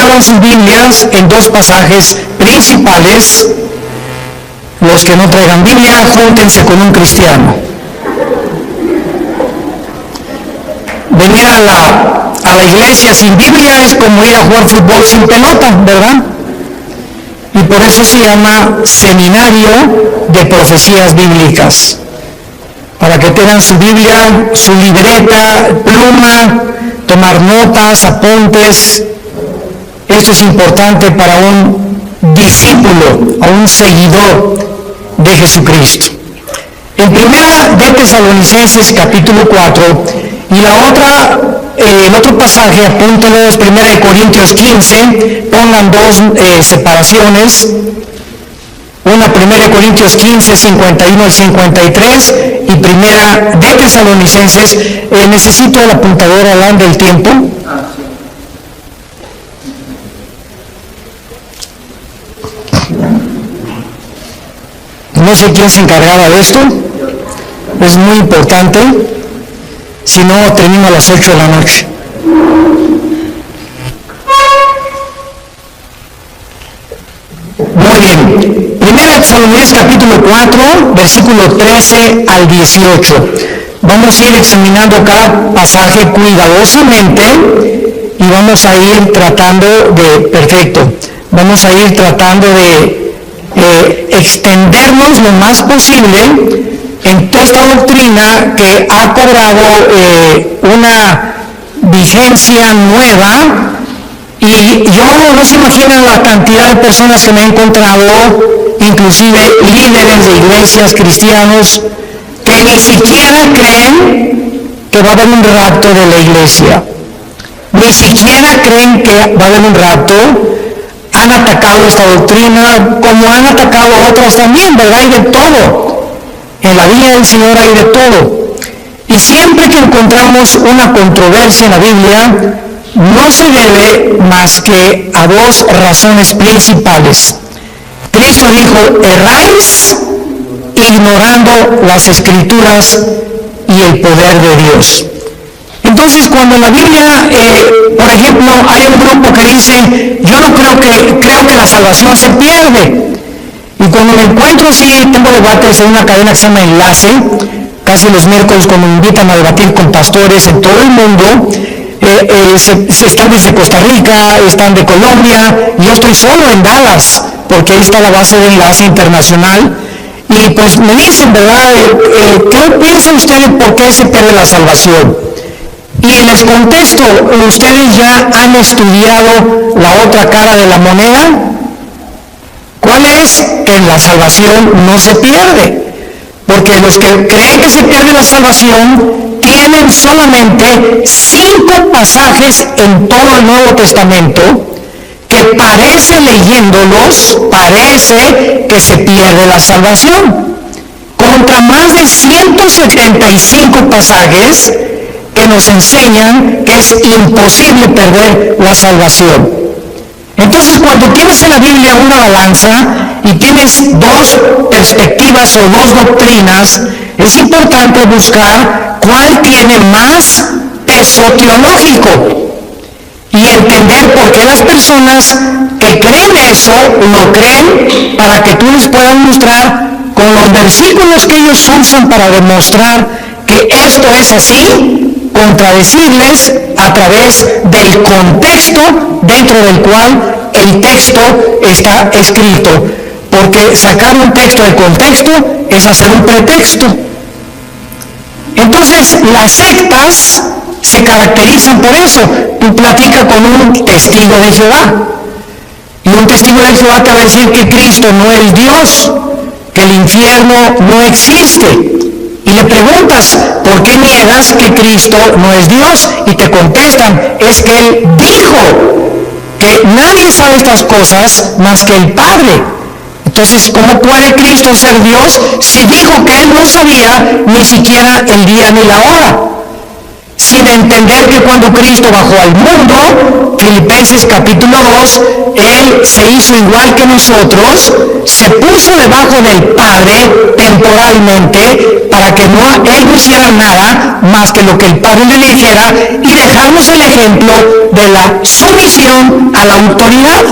abran sus Biblias en dos pasajes principales. Los que no traigan Biblia, júntense con un cristiano. Venir a la iglesia sin Biblia es como ir a jugar fútbol sin pelota, ¿verdad? Y por eso se llama Seminario de Profecías Bíblicas. Para que tengan su Biblia, su libreta, pluma, tomar notas, apuntes. Esto es importante para un discípulo, a un seguidor de Jesucristo. En primera de Tesalonicenses capítulo 4, y la otra, el otro pasaje, apúntalo, es 1 de Corintios 15, pongan dos separaciones, una 1 de Corintios 15, 51 y 53, y 1 de Tesalonicenses. Necesito el apuntador Alan del tiempo. No sé quién se encargaba de esto, es muy importante, si no termino a las 8 de la noche. Muy bien, 1 Tesalonicenses capítulo 4, versículo 13 al 18. Vamos a ir examinando cada pasaje cuidadosamente y vamos a ir tratando de extendernos lo más posible en toda esta doctrina que ha cobrado una vigencia nueva. Y yo no se imaginan la cantidad de personas que me he encontrado, inclusive líderes de iglesias, cristianos, que ni siquiera creen que va a haber un rapto de la iglesia. Ni siquiera creen que va a haber un rapto. Han atacado esta doctrina como han atacado otras también, ¿verdad? Hay de todo. En la Biblia del Señor hay de todo. Y siempre que encontramos una controversia en la Biblia, no se debe más que a dos razones principales. Cristo dijo: erráis ignorando las Escrituras y el poder de Dios. Entonces, cuando en la Biblia, por ejemplo, hay un grupo que dice: yo no creo que la salvación se pierde. Y cuando me encuentro así, tengo debates en una cadena que se llama Enlace, casi los miércoles, cuando me invitan a debatir con pastores en todo el mundo. Están desde Costa Rica, están de Colombia, y yo estoy solo en Dallas, porque ahí está la base de Enlace Internacional. Y pues me dicen, ¿verdad? ¿Qué piensan ustedes por qué se pierde la salvación? Y les contesto: ¿ustedes ya han estudiado la otra cara de la moneda? ¿Cuál es? Que la salvación no se pierde. Porque los que creen que se pierde la salvación tienen solamente 5 pasajes en todo el Nuevo Testamento que leyéndolos, parece que se pierde la salvación. Contra más de 175 pasajes que nos enseñan que es imposible perder la salvación. Entonces, cuando tienes en la Biblia una balanza y tienes dos perspectivas o dos doctrinas, es importante buscar cuál tiene más peso teológico y entender por qué las personas que creen eso lo creen, para que tú les puedas mostrar con los versículos que ellos usan para demostrar que esto es así, contradecirles a través del contexto dentro del cual el texto está escrito, porque sacar un texto del contexto es hacer un pretexto. Entonces, las sectas se caracterizan por eso. Tú platicas con un testigo de Jehová, y un testigo de Jehová te va a decir que Cristo no es Dios, que el infierno no existe. Y le preguntas: ¿por qué niegas que Cristo no es Dios? Y te contestan: es que Él dijo que nadie sabe estas cosas más que el Padre. Entonces, ¿cómo puede Cristo ser Dios si dijo que Él no sabía ni siquiera el día ni la hora? Sin entender que cuando Cristo bajó al mundo, Filipenses capítulo 2, Él se hizo igual que nosotros, se puso debajo del Padre temporalmente, para que Él no hiciera nada más que lo que el Padre le dijera, y dejarnos el ejemplo de la sumisión a a la autoridad.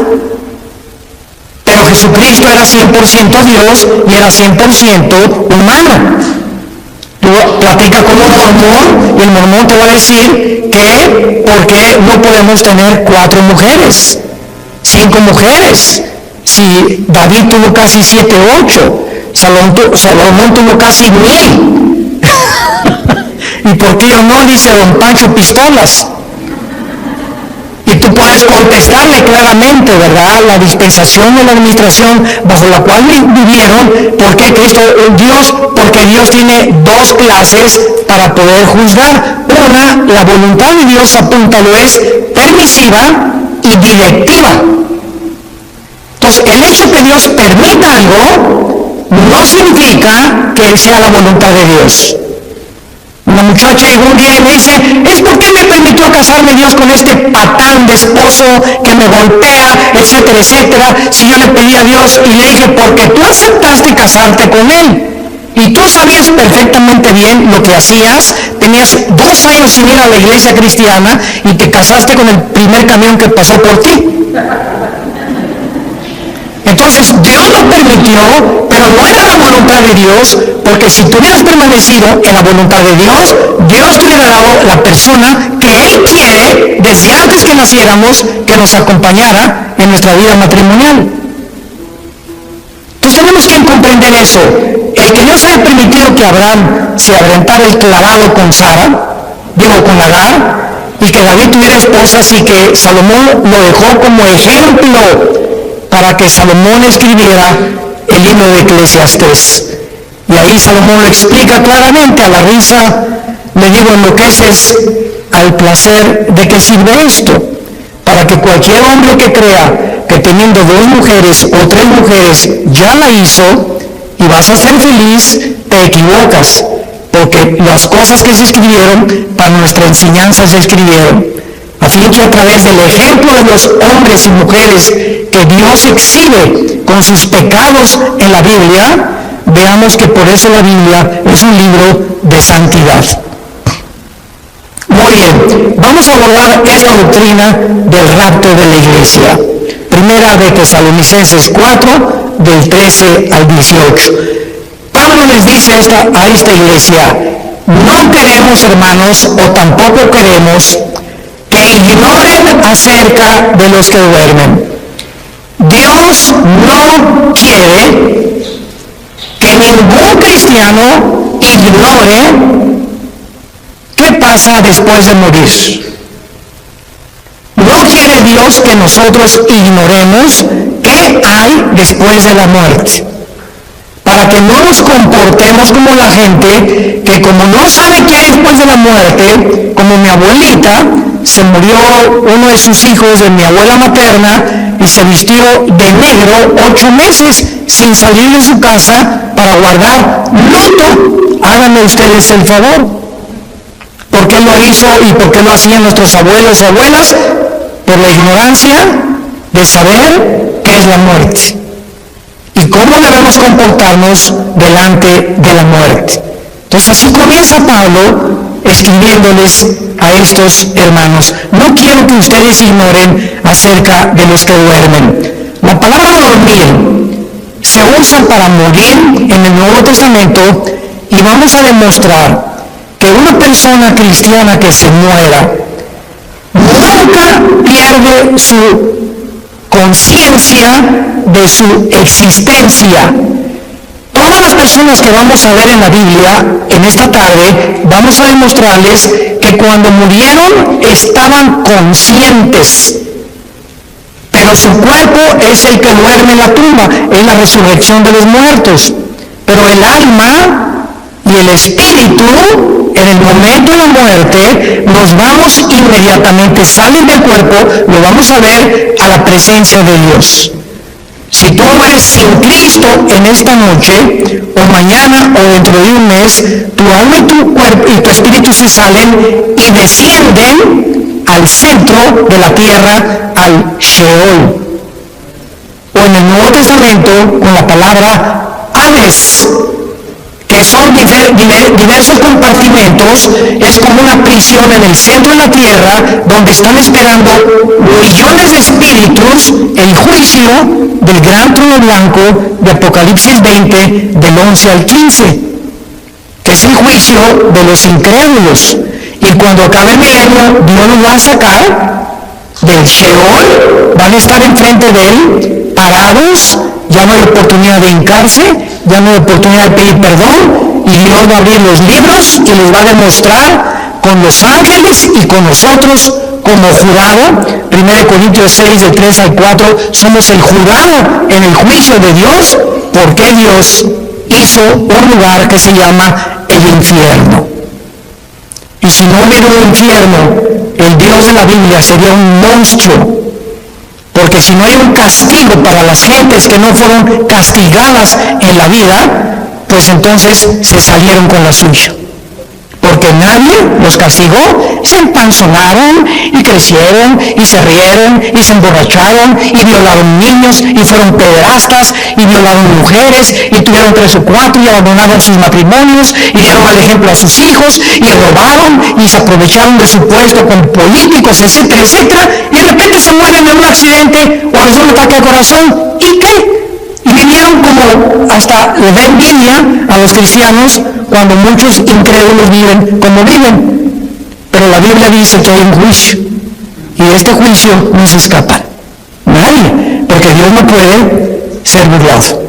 Pero Jesucristo era 100% Dios y era 100% humano. Tú platica con un mormón y el mormón te va a decir que ¿por qué no podemos tener 4 mujeres? 5 mujeres. Si David tuvo casi 7, 8, Salomón tuvo casi 1000. ¿Y por qué yo no? Dice don Pancho Pistolas. Y tú puedes contestarle claramente, ¿verdad? La dispensación o la administración bajo la cual vivieron, ¿por qué Cristo es Dios? Porque Dios tiene 2 clases para poder juzgar. Una, la voluntad de Dios, apúntalo, es permisiva y directiva. Entonces, el hecho que Dios permita algo no significa que sea la voluntad de Dios. Una muchacha llegó un día y me dice, ¿es por qué me permitió casarme Dios con este patán de esposo que me golpea, etcétera, etcétera? Si yo le pedí a Dios y le dije, porque tú aceptaste casarte con él. Y tú sabías perfectamente bien lo que hacías, tenías 2 años sin ir a la iglesia cristiana y te casaste con el primer camión que pasó por ti. Entonces Dios lo permitió, pero no era la voluntad de Dios, porque si tú hubieras permanecido en la voluntad de Dios, Dios te hubiera dado la persona que Él quiere desde antes que naciéramos, que nos acompañara en nuestra vida matrimonial. Entonces tenemos que comprender eso. El que Dios haya permitido que Abraham se aventara el clavado con con Agar, y que David tuviera esposas y que Salomón lo dejó como ejemplo para que Salomón escribiera el libro de Eclesiastés. Y ahí Salomón lo explica claramente, a la risa le digo, enloqueces al placer de que sirve esto, para que cualquier hombre que crea que teniendo 2 mujeres o 3 mujeres ya la hizo y vas a ser feliz, te equivocas, porque las cosas que se escribieron para nuestra enseñanza se escribieron a fin que a través del ejemplo de los hombres y mujeres que Dios exhibe con sus pecados en la Biblia, veamos que por eso la Biblia es un libro de santidad. Muy bien, vamos a abordar esta doctrina del rapto de la iglesia. Primera de Tesalonicenses 4, del 13 al 18. Pablo les dice a esta iglesia, no queremos, hermanos, o tampoco queremos que ignoren acerca de los que duermen. Dios no quiere que ningún cristiano ignore qué pasa después de morir. No quiere Dios que nosotros ignoremos qué hay después de la muerte, para que no nos comportemos como la gente que, como no sabe qué hay después de la muerte, como mi abuelita, se murió uno de sus hijos de mi abuela materna y se vistió de negro 8 meses sin salir de su casa para guardar luto. Háganme ustedes el favor. ¿Por qué lo hizo y por qué lo hacían nuestros abuelos y abuelas? Por la ignorancia de saber qué es la muerte y cómo debemos comportarnos delante de la muerte. Entonces así comienza Pablo escribiéndoles a estos hermanos. No quiero que ustedes ignoren acerca de los que duermen. La palabra dormir se usa para morir en el Nuevo Testamento y vamos a demostrar que una persona cristiana que se muera nunca pierde su conciencia de su existencia. Todas las personas que vamos a ver en la Biblia en esta tarde, vamos a demostrarles que cuando murieron estaban conscientes, pero su cuerpo es el que duerme en la tumba, es la resurrección de los muertos, pero el alma y el espíritu, en el momento de la muerte, nos vamos inmediatamente, salen del cuerpo, lo vamos a ver a la presencia de Dios. Si tú mueres sin Cristo en esta noche, o mañana, o dentro de un mes, tu alma y tu cuerpo y tu espíritu se salen y descienden al centro de la tierra, al Sheol. O en el Nuevo Testamento, con la palabra Hades, que que son diversos compartimentos, es como una prisión en el centro de la tierra, donde están esperando millones de espíritus el juicio del gran trono blanco de Apocalipsis 20, del 11 al 15, que es el juicio de los incrédulos. Y cuando acabe el milenio, Dios los va a sacar del Sheol, van a estar enfrente de él, parados, ya no hay oportunidad de hincarse, ya no hay oportunidad de pedir perdón, y Dios va a abrir los libros y les va a demostrar con los ángeles y con nosotros como jurado. 1 Corintios 6, del 3 al 4, somos el jurado en el juicio de Dios, porque Dios hizo un lugar que se llama el infierno. Y si no hubiera un infierno, el Dios de la Biblia sería un monstruo. Porque si no hay un castigo para las gentes que no fueron castigadas en la vida, pues entonces se salieron con la suya. Porque nadie los castigó, se empanzonaron y crecieron y se rieron y se emborracharon y violaron niños y fueron pederastas y violaron mujeres y tuvieron 3 o 4 y abandonaron sus matrimonios y dieron mal ejemplo a sus hijos y robaron y se aprovecharon de su puesto con políticos, etcétera, etcétera, y de repente se mueren en un accidente o les da un ataque al corazón. ¿Y qué? Y vivieron como hasta le da envidia a los cristianos cuando muchos incrédulos viven como viven. Pero la Biblia dice que hay un juicio. Y de este juicio no se escapa nadie, porque Dios no puede ser burlado.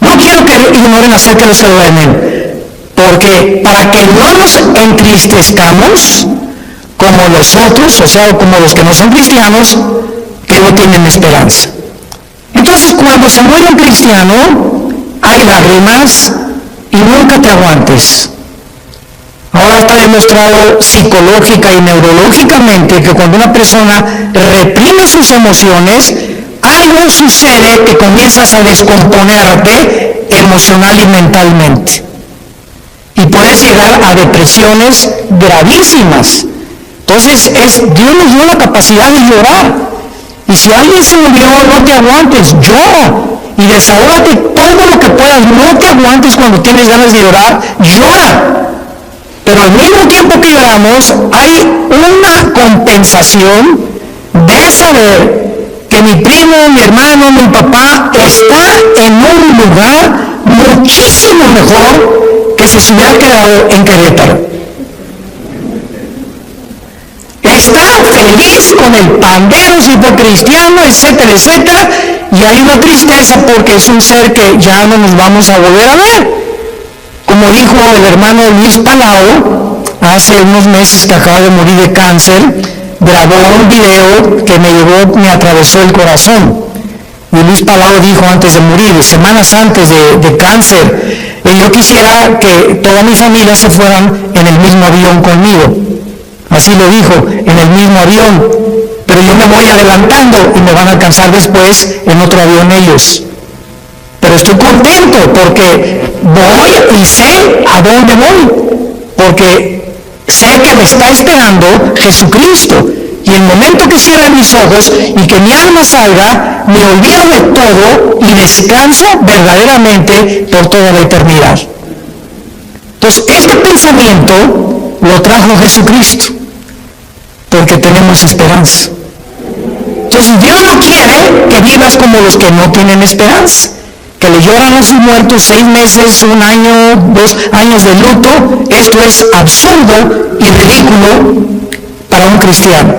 No quiero que ignoren acerca de los que duermen, porque para que no nos entristezcamos como los otros, o sea, como los que no son cristianos, que no tienen esperanza. Entonces, cuando se muere un cristiano, hay lágrimas y nunca te aguantes. Ahora está demostrado psicológica y neurológicamente que cuando una persona reprime sus emociones, algo sucede que comienzas a descomponerte emocional y mentalmente. Y puedes llegar a depresiones gravísimas. Entonces, Dios nos dio la capacidad de llorar. Y si alguien se murió, no te aguantes, llora. Y desahógate todo lo que puedas. No te aguantes cuando tienes ganas de llorar, llora. Pero al mismo tiempo que lloramos, hay una compensación de saber que mi primo, mi hermano, mi papá está en un lugar muchísimo mejor que si se hubiera quedado en Querétaro. Está feliz con el pandero, si fue cristiano, etcétera, etcétera, y hay una tristeza porque es un ser que ya no nos vamos a volver a ver. Como dijo el hermano Luis Palau, hace unos meses que acaba de morir de cáncer, grabó un video que me atravesó el corazón. Y Luis Palau dijo antes de morir, semanas antes de cáncer, yo quisiera que toda mi familia se fueran en el mismo avión conmigo. Así lo dijo, en el mismo avión, pero yo me voy adelantando y me van a alcanzar después en otro avión ellos. Pero estoy contento porque voy y sé a dónde voy, porque sé que me está esperando Jesucristo. Y el momento que cierre mis ojos y que mi alma salga, me olvido de todo y descanso verdaderamente por toda la eternidad. Entonces, este pensamiento lo trajo Jesucristo, porque tenemos esperanza. Entonces Dios no quiere que vivas como los que no tienen esperanza, que le lloran a sus muertos 6 meses, 1 año, 2 años de luto. Esto es absurdo y ridículo para un cristiano.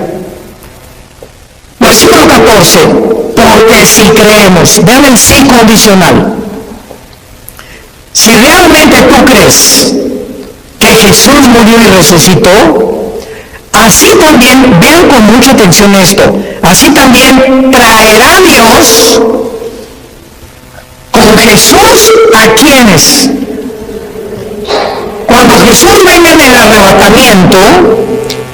Versículo 14, porque si creemos, vean el sí condicional. Si realmente tú crees que Jesús murió y resucitó, así también, vean con mucha atención esto, así también traerá Dios con Jesús a quienes. Cuando Jesús venga en el arrebatamiento,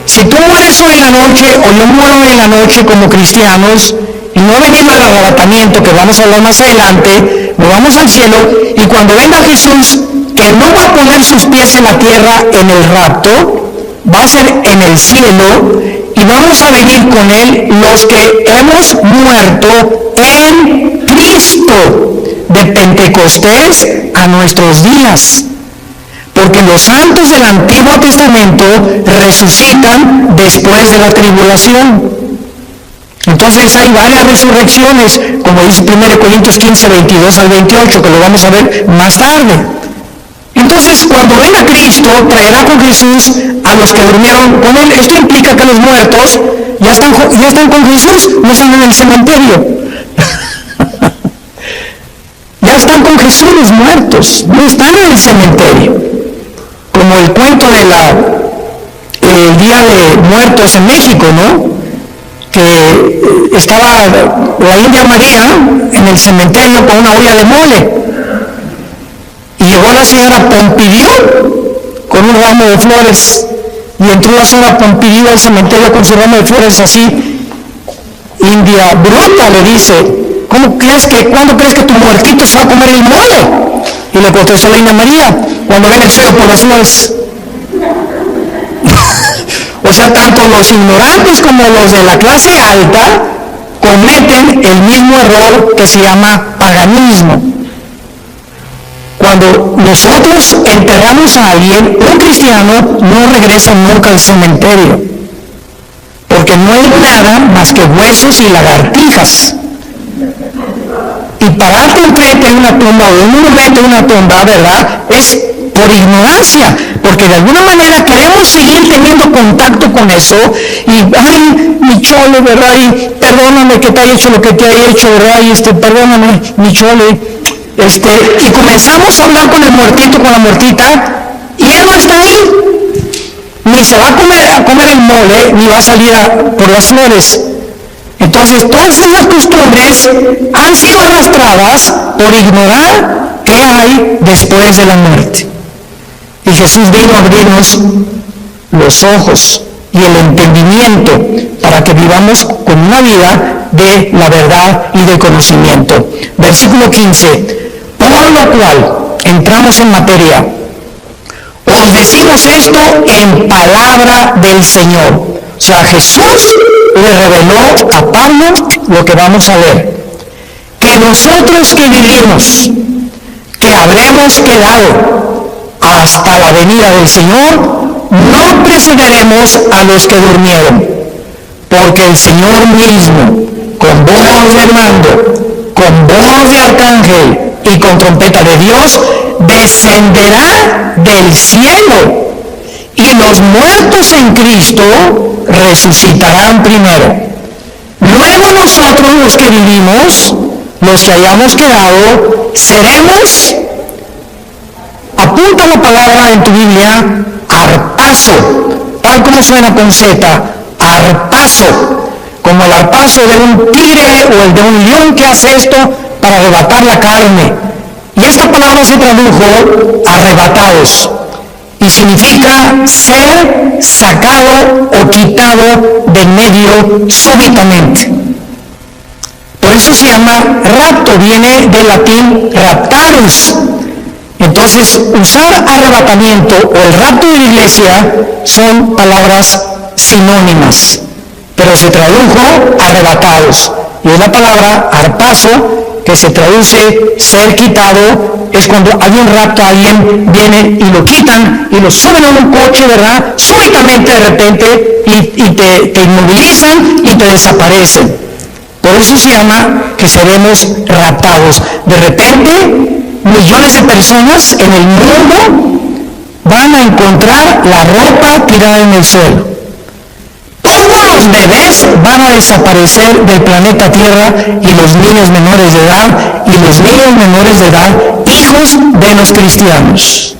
si tú mueres hoy en la noche o yo muero hoy en la noche como cristianos y no ha venido el arrebatamiento, que vamos a hablar más adelante, nos vamos al cielo, y cuando venga Jesús, que no va a poner sus pies en la tierra en el rapto, va a ser en el cielo, y vamos a venir con él los que hemos muerto en Cristo. de Pentecostés a nuestros días. Porque los santos del Antiguo Testamento resucitan después de la tribulación. Entonces hay varias resurrecciones, como dice 1 Corintios 15, 22 al 28, que lo vamos a ver más tarde. Entonces, cuando venga Cristo, traerá con Jesús a los que durmieron con Él. Esto implica que los muertos ya están con Jesús, no están en el cementerio. Ya están con Jesús los muertos, no están en el cementerio. Como el cuento de el Día de Muertos en México, ¿no? Que estaba la India María en el cementerio con una olla de mole. Y llegó la señora Pompidou con un ramo de flores. Y entró la señora Pompidou al cementerio con su ramo de flores así. India bruta, le dice, ¿cuándo crees que tu muertito se va a comer el mole? Y le contestó la India María, cuando ven el cielo por las nubes. O sea, tanto los ignorantes como los de la clase alta cometen el mismo error que se llama paganismo. Cuando nosotros enterramos a alguien, un cristiano no regresa nunca al cementerio, porque no hay nada más que huesos y lagartijas. Y pararte enfrente de una tumba o en un momento de una tumba, ¿verdad?, es por ignorancia, porque de alguna manera queremos seguir teniendo contacto con eso, y, ay, mi chole, ¿verdad?, y perdóname que te haya hecho lo que te haya hecho, ¿verdad?, y perdóname, mi chole, y comenzamos a hablar con el muertito, con la muertita, y él no está ahí, ni se va a comer el mole, ni va a salir por las flores. Entonces, todas esas costumbres han sido arrastradas por ignorar qué hay después de la muerte. Y Jesús vino a abrirnos los ojos y el entendimiento para que vivamos con una vida de la verdad y de conocimiento. Versículo 15. Por lo cual, entramos en materia. Os decimos esto en palabra del Señor. O sea, Jesús le reveló a Pablo lo que vamos a ver. Que nosotros que vivimos, que habremos quedado hasta la venida del Señor, no precederemos a los que durmieron, porque el Señor mismo, con voz de mando, con voz de arcángel y con trompeta de Dios, descenderá del cielo, y los muertos en Cristo resucitarán primero. Luego nosotros, los que vivimos, los que hayamos quedado, seremos, apunta la palabra en tu Biblia, arpazo. Tal como suena con Z, arpazo. Como el arpazo de un tigre o el de un león que hace esto para arrebatar la carne. Y esta palabra se tradujo arrebatados. Y significa ser sacado o quitado de medio súbitamente. Por eso se llama rapto, viene del latín raptarus. Entonces, usar arrebatamiento o el rapto de la iglesia son palabras sinónimas, pero se tradujo arrebatados. Y es la palabra arpazo, que se traduce ser quitado, es cuando hay un rapto, alguien viene y lo quitan y lo suben a un coche, ¿verdad?, súbitamente de repente, y te inmovilizan y te desaparecen. Por eso se llama que seremos raptados. De repente, millones de personas en el mundo van a encontrar la ropa tirada en el suelo. Todos los bebés van a desaparecer del planeta Tierra, y los niños menores de edad, y los niños menores de edad, hijos de los cristianos.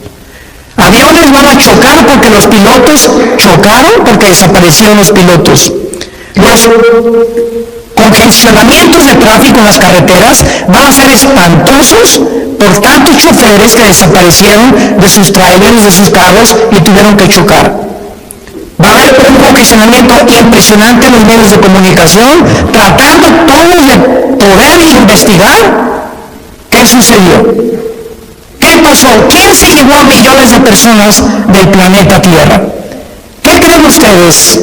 Aviones van a chocar porque los pilotos chocaron, porque desaparecieron los pilotos. Los congestionamientos de tráfico en las carreteras van a ser espantosos por tantos choferes que desaparecieron de sus trailers, de sus carros, y tuvieron que chocar. Va a haber un congestionamiento impresionante en los medios de comunicación, tratando todos de poder investigar qué sucedió, qué pasó, quién se llevó a millones de personas del planeta Tierra. ¿Qué creen ustedes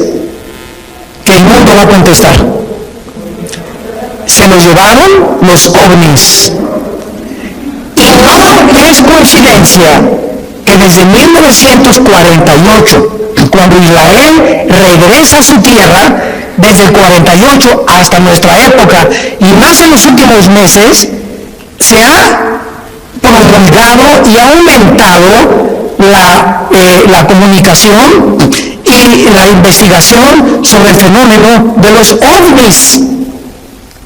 que el mundo va a contestar? Se los llevaron los ovnis. es coincidencia que desde 1948, cuando Israel regresa a su tierra, desde el 48 hasta nuestra época, y más en los últimos meses, se ha prolongado y ha aumentado la comunicación y la investigación sobre el fenómeno de los ovnis.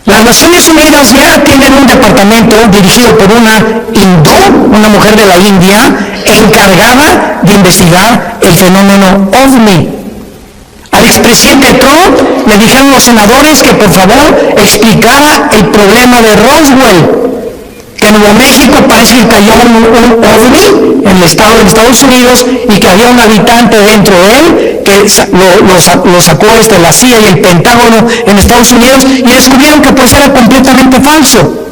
Las Naciones Unidas ya tienen un departamento dirigido por una hindú, una mujer de la India, encargada de investigar el fenómeno ovni. Al expresidente Trump le dijeron los senadores que por favor explicara el problema de Roswell, que en Nuevo México parece que cayó un ovni en el estado de Estados Unidos y que había un habitante dentro de él que lo sacó la CIA y el Pentágono en Estados Unidos y descubrieron que pues era completamente falso.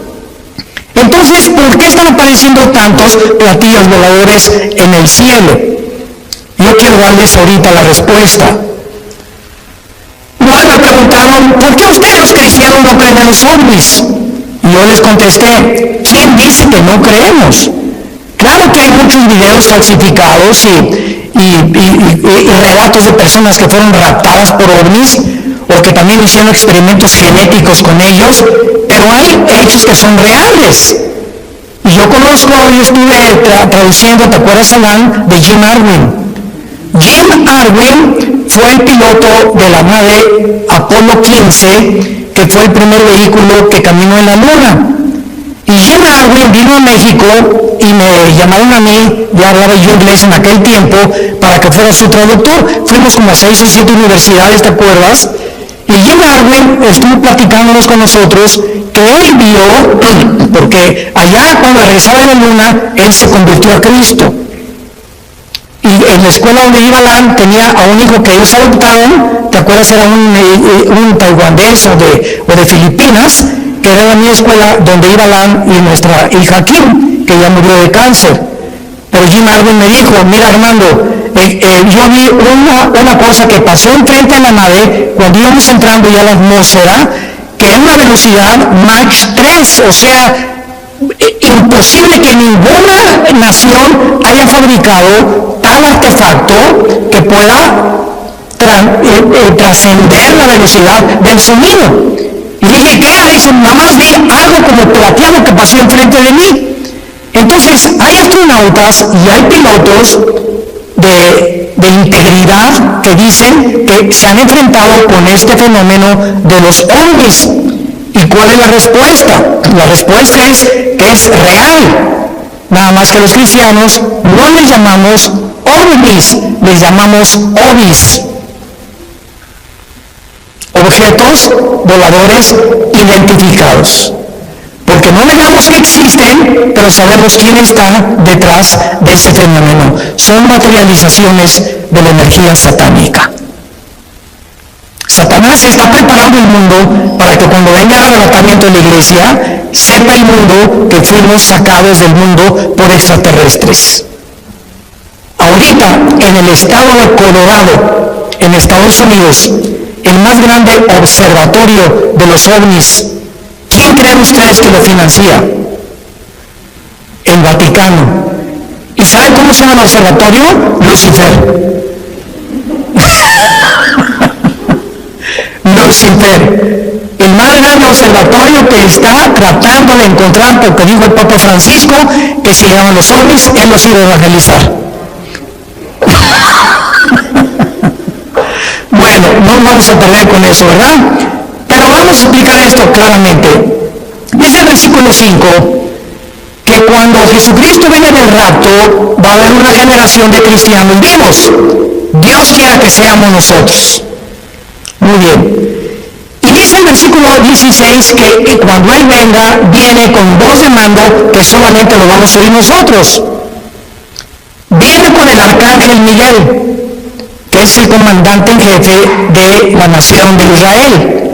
Entonces, ¿por qué están apareciendo tantos platillos voladores en el cielo? Yo quiero darles ahorita la respuesta. Luego me preguntaron, ¿por qué ustedes los cristianos no creen en los ovnis? Y yo les contesté, ¿quién dice que no creemos? Claro que hay muchos videos falsificados y relatos de personas que fueron raptadas por ovnis o que también hicieron experimentos genéticos con ellos, pero hay hechos que son reales. Y yo estuve traduciendo, ¿te acuerdas, Alan, de Jim Arwin? Jim Arwin fue el piloto de la nave Apolo 15, que fue el primer vehículo que caminó en la Luna. Y Jim Arwin vino a México y me llamaron a mí, ya hablaba yo inglés en aquel tiempo, para que fuera su traductor. Fuimos como a 6 o 7 universidades, ¿te acuerdas? Y Jim Arwin estuvo platicándonos con nosotros que él vio, porque allá cuando regresaba de la Luna, él se convirtió a Cristo. Y en la escuela donde iba Alan tenía a un hijo que ellos adoptaron, ¿te acuerdas? Era un taiwanés o de Filipinas, que era la misma escuela donde iba Alan y nuestra hija Kim, que ya murió de cáncer. Pero Jim Arwin me dijo, mira Armando, yo vi una cosa que pasó enfrente de la nave cuando íbamos entrando ya a la atmósfera, que era una velocidad Mach 3, o sea, imposible que ninguna nación haya fabricado tal artefacto que pueda trascender la velocidad del sonido. Y dije, ¿qué era? Dice, nada más vi algo como plateado que pasó enfrente de mí. Entonces, hay astronautas y hay pilotos de integridad que dicen que se han enfrentado con este fenómeno de los ovnis. ¿Y cuál es la respuesta? La respuesta es que es real. Nada más que los cristianos no les llamamos ovnis, les llamamos ovis. Objetos voladores identificados. Porque no negamos que existen, pero sabemos quién está detrás de ese fenómeno. Son materializaciones de la energía satánica. Satanás está preparando el mundo para que cuando venga el arrebatamiento de la iglesia, sepa el mundo que fuimos sacados del mundo por extraterrestres. Ahorita, en el estado de Colorado, en Estados Unidos, el más grande observatorio de los ovnis, ¿quién creen ustedes que lo financia? El Vaticano. ¿Y saben cómo se llama el observatorio? Lucifer. Lucifer, el más grande observatorio que está tratando de encontrar, porque dijo el Papa Francisco, que si llegaban los ovnis, él los iba a evangelizar. Bueno, no vamos a perder con eso, ¿verdad? Pero vamos a explicar esto claramente. Dice el versículo 5, que cuando Jesucristo viene del rapto, va a haber una generación de cristianos vivos. Dios quiera que seamos nosotros. Muy bien. Y dice el versículo 16 que cuando Él venga, viene con voz de mando que solamente lo vamos a oír nosotros. Viene con el arcángel Miguel, que es el comandante en jefe de la nación de Israel.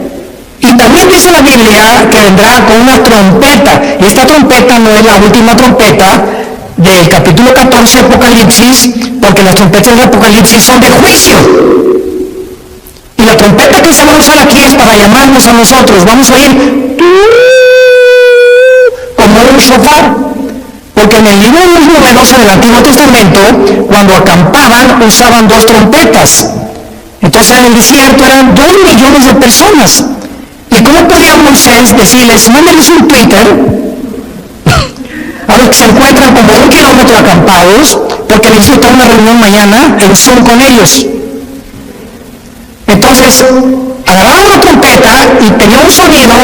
Y también dice la Biblia que vendrá con una trompeta. Y esta trompeta no es la última trompeta del capítulo 14 de Apocalipsis, porque las trompetas de Apocalipsis son de juicio. Y la trompeta que se va a usar aquí es para llamarnos a nosotros. Vamos a oír como un shofar. Porque en el libro de los Números del Antiguo Testamento, cuando acampaban, usaban 2 trompetas. Entonces en el desierto eran 2 millones de personas. ¿Y cómo podía Moisés decirles, mándenles un Twitter a los que se encuentran como 1 kilómetro acampados, porque necesitan una reunión mañana en Zoom con ellos? Entonces, agarraban una trompeta y tenía un sonido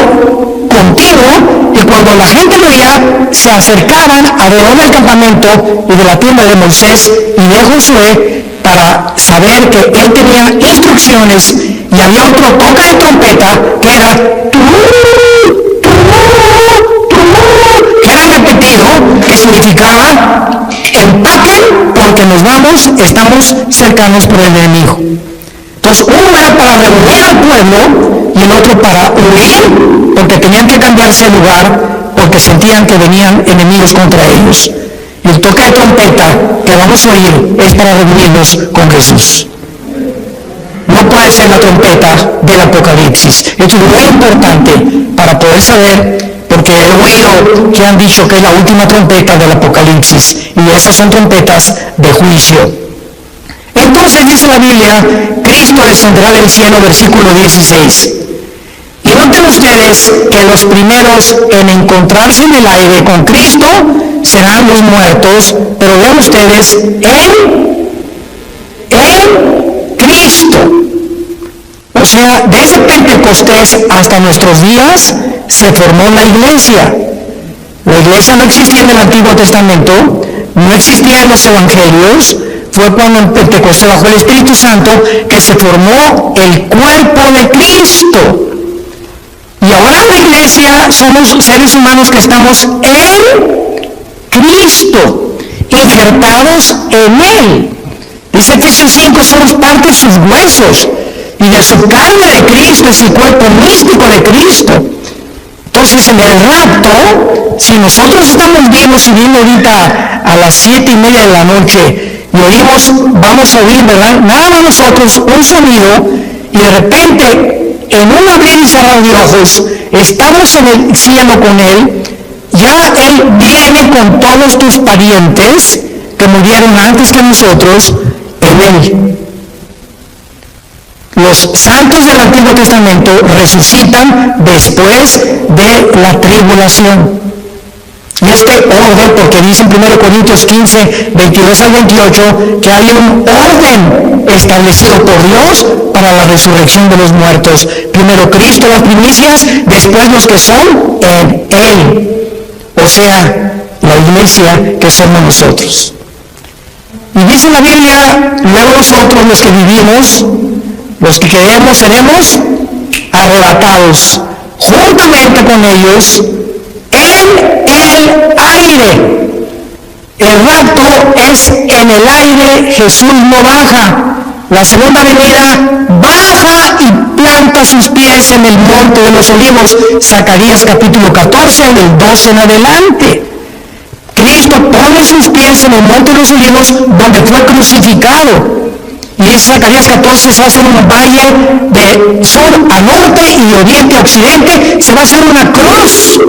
continuo, y cuando la gente lo oía, se acercaban alrededor del campamento y de la tienda de Moisés y de Josué para saber que él tenía instrucciones, y había otro toque de trompeta que era que era repetido, que significaba empaquen porque nos vamos, estamos cercanos por el enemigo. Entonces uno era para reunir al pueblo y el otro para huir, porque tenían que cambiarse de lugar porque sentían que venían enemigos contra ellos. Y el toque de trompeta que vamos a oír es para reunirnos con Jesús. No puede ser la trompeta del Apocalipsis. Esto es muy importante para poder saber, porque he oído que han dicho que es la última trompeta del Apocalipsis, y esas son trompetas de juicio. Entonces dice la Biblia, Cristo descenderá del cielo, versículo 16. Y noten ustedes que los primeros en encontrarse en el aire con Cristo serán los muertos, pero vean ustedes, en Cristo. O sea, desde Pentecostés hasta nuestros días se formó la iglesia. La iglesia no existía en el Antiguo Testamento, no existía en los evangelios. Fue cuando en Pentecostés, bajo el Espíritu Santo, que se formó el cuerpo de Cristo. Y ahora la iglesia somos seres humanos que estamos en Cristo, injertados en Él. Dice Efesios 5, somos parte de sus huesos y de su carne de Cristo, es el cuerpo místico de Cristo. Entonces en el rapto, si nosotros estamos vivos y viendo ahorita a las 7:30 de la noche, y oímos, vamos a oír, ¿verdad? Nada más nosotros, un sonido, y de repente, en un abrir y cerrar de ojos, estamos en el cielo con Él, ya Él viene con todos tus parientes que murieron antes que nosotros en Él. Los santos del Antiguo Testamento resucitan después de la tribulación. Y este orden, porque dice en 1 Corintios 15, 22 al 28, que hay un orden establecido por Dios para la resurrección de los muertos. Primero Cristo, las primicias, después los que son en Él. O sea, la iglesia que somos nosotros. Y dice la Biblia, luego nosotros los que vivimos, los que creemos, seremos arrebatados juntamente con ellos en el aire. El rapto es en el aire, Jesús no baja. La segunda venida baja y planta sus pies en el monte de los olivos. Zacarías capítulo 14, del 12 en adelante. Cristo pone sus pies en el monte de los olivos donde fue crucificado. Y dice Zacarías 14, se va a hacer un valle de sur a norte y de oriente a occidente. Se va a hacer una cruz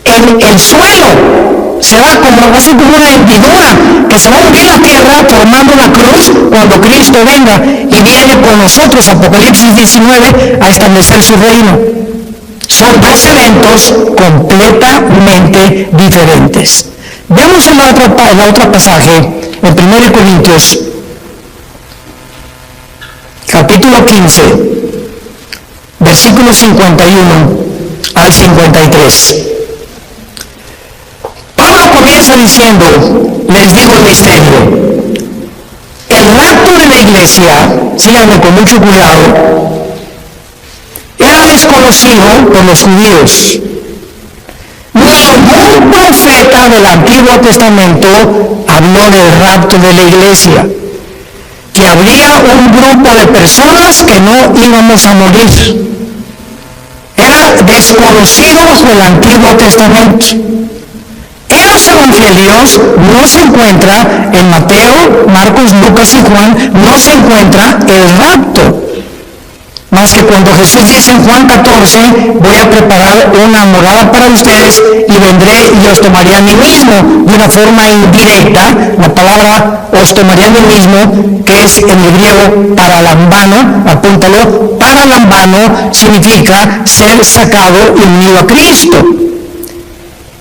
en el suelo. Va a ser como una hendidura que se va a hundir la tierra formando la cruz cuando Cristo venga y viene con nosotros, Apocalipsis 19, a establecer su reino. Son 2 eventos completamente diferentes. Veamos el otro pasaje, en 1 Corintios, capítulo 15, versículos 51 al 53. Pablo comienza diciendo, les digo el misterio. El rapto de la iglesia, síganme con mucho cuidado, era desconocido por los judíos. Ningún profeta del Antiguo Testamento habló del rapto de la iglesia, que habría un grupo de personas que no íbamos a morir. Era desconocido bajo el Antiguo Testamento. En los evangelios no se encuentra, en Mateo, Marcos, Lucas y Juan, no se encuentra el rapto. Más que cuando Jesús dice en Juan 14, voy a preparar una morada para ustedes y vendré y os tomaré a mí mismo, de una forma indirecta. La palabra os tomaré a mí mismo, que es en el griego paralambano, apúntalo, paralambano significa ser sacado y unido a Cristo.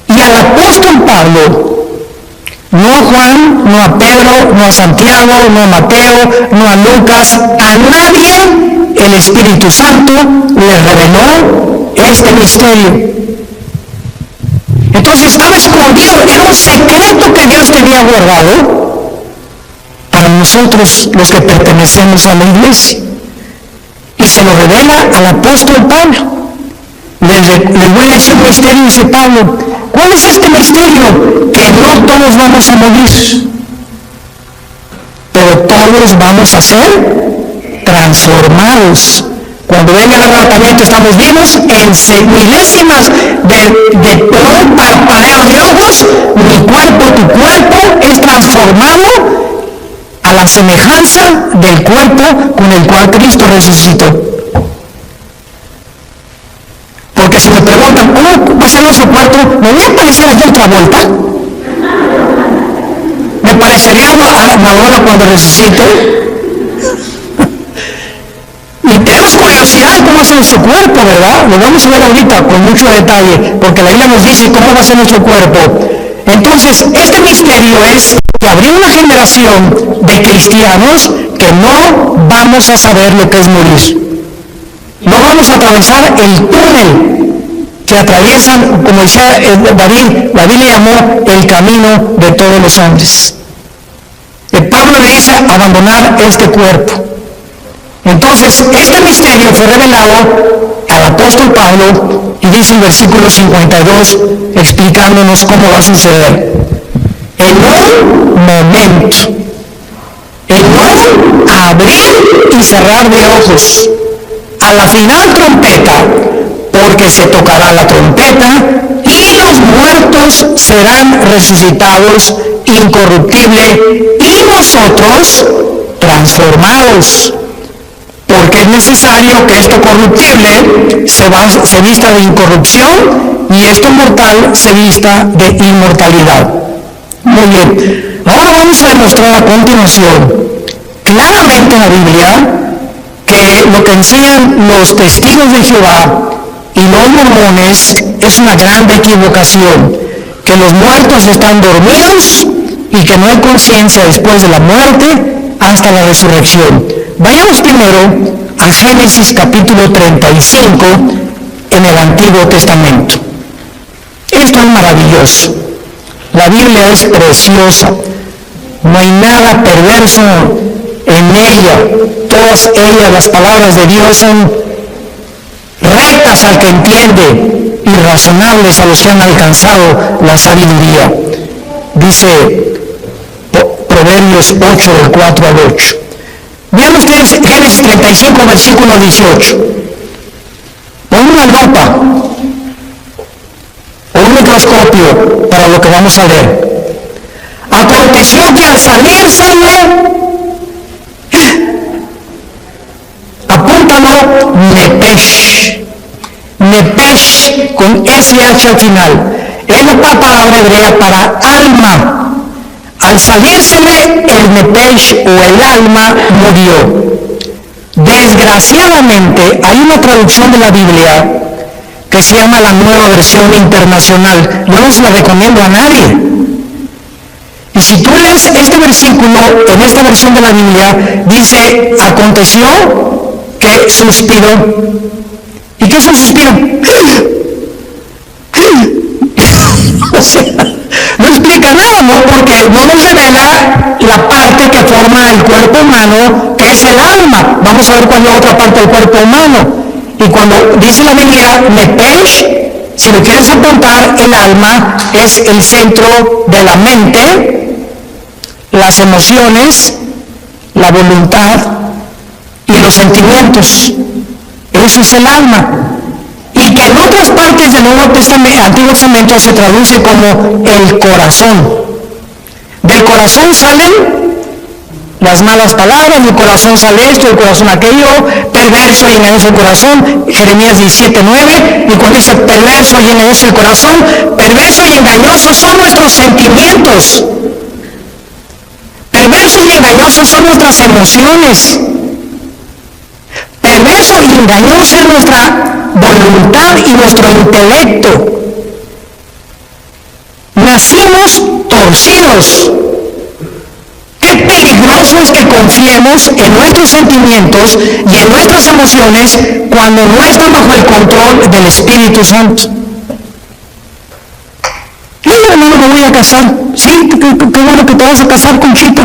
Y al apóstol Pablo, no a Juan, no a Pedro, no a Santiago, no a Mateo, no a Lucas, a nadie el Espíritu Santo le reveló este misterio. Entonces estaba escondido, era un secreto que Dios tenía guardado para nosotros los que pertenecemos a la iglesia. Y se lo revela al apóstol Pablo. Les voy a decir un misterio, dice Pablo. ¿Cuál es este misterio? Que no todos vamos a morir, pero todos vamos a ser transformados. Cuando venga el arrebatamiento estamos vivos en milésimas de un parpadeo de ojos. Mi cuerpo, tu cuerpo es transformado a la semejanza del cuerpo con el cual Cristo resucitó. Porque si me preguntan, ¿cómo va a ser nuestro cuerpo? ¿Me voy a parecer aquí otra vuelta? ¿Me parecería a Madonna cuando resucite? Y tenemos curiosidad cómo es nuestro cuerpo, ¿verdad? Lo vamos a ver ahorita con mucho detalle, porque la Biblia nos dice cómo va a ser nuestro cuerpo. Entonces, este misterio es que habría una generación de cristianos que no vamos a saber lo que es morir. No vamos a atravesar el túnel que atraviesan, como decía David, la Biblia llamó el camino de todos los hombres. Pablo le dice abandonar este cuerpo. Entonces, este misterio fue revelado al apóstol Pablo y dice en versículo 52, explicándonos cómo va a suceder. En un momento, en un abrir y cerrar de ojos, a la final trompeta, porque se tocará la trompeta y los muertos serán resucitados incorruptible y nosotros transformados. Porque es necesario que esto corruptible se vista de incorrupción y esto mortal se vista de inmortalidad. Muy bien, ahora vamos a demostrar a continuación claramente en la Biblia que lo que enseñan los testigos de Jehová y los mormones es una gran equivocación, que los muertos están dormidos y que no hay conciencia después de la muerte hasta la resurrección. Vayamos primero a Génesis capítulo 35 en el Antiguo Testamento. Esto es maravilloso. La Biblia es preciosa. No hay nada perverso en ella. Todas ellas, las palabras de Dios, son rectas al que entiende y razonables a los que han alcanzado la sabiduría. Dice Proverbios 8, del 4 al 8. Vean ustedes Génesis 35, versículo 18. Pon una lupa o un microscopio para lo que vamos a leer. Aconteció que al salírsele, apúntalo, Nepesh, con SH al final. Es la palabra hebrea para alma. Al salírsele el Nepesh o el alma murió. Desgraciadamente hay una traducción de la Biblia que se llama la Nueva Versión Internacional. Yo no se la recomiendo a nadie. Y si tú lees este versículo en esta versión de la Biblia, dice, aconteció que suspiró. ¿Y qué es un suspiro? O sea, no explica nada, ¿no? Porque no nos revela la parte que forma el cuerpo humano, que es el alma. Vamos a ver cuál es la otra parte del cuerpo humano. Y cuando dice la Biblia, Nepesh, si lo quieres apuntar, el alma es el centro de la mente, las emociones, la voluntad y los sentimientos. Eso es el alma. Y que en otras partes del Antiguo Testamento se traduce como el corazón. Del corazón salen las malas palabras, del corazón sale esto, del corazón aquello, perverso y engañoso el corazón, Jeremías 17:9, y cuando dice perverso y engañoso el corazón, perverso y engañosos son nuestros sentimientos, perversos y engañosos son nuestras emociones, perverso y engañoso es nuestra voluntad y nuestro intelecto. Nacimos torcidos. Qué peligroso es que confiemos en nuestros sentimientos y en nuestras emociones cuando no están bajo el control del Espíritu Santo. Yo, hermano, me voy a casar. Sí, qué bueno que te vas a casar, Conchita.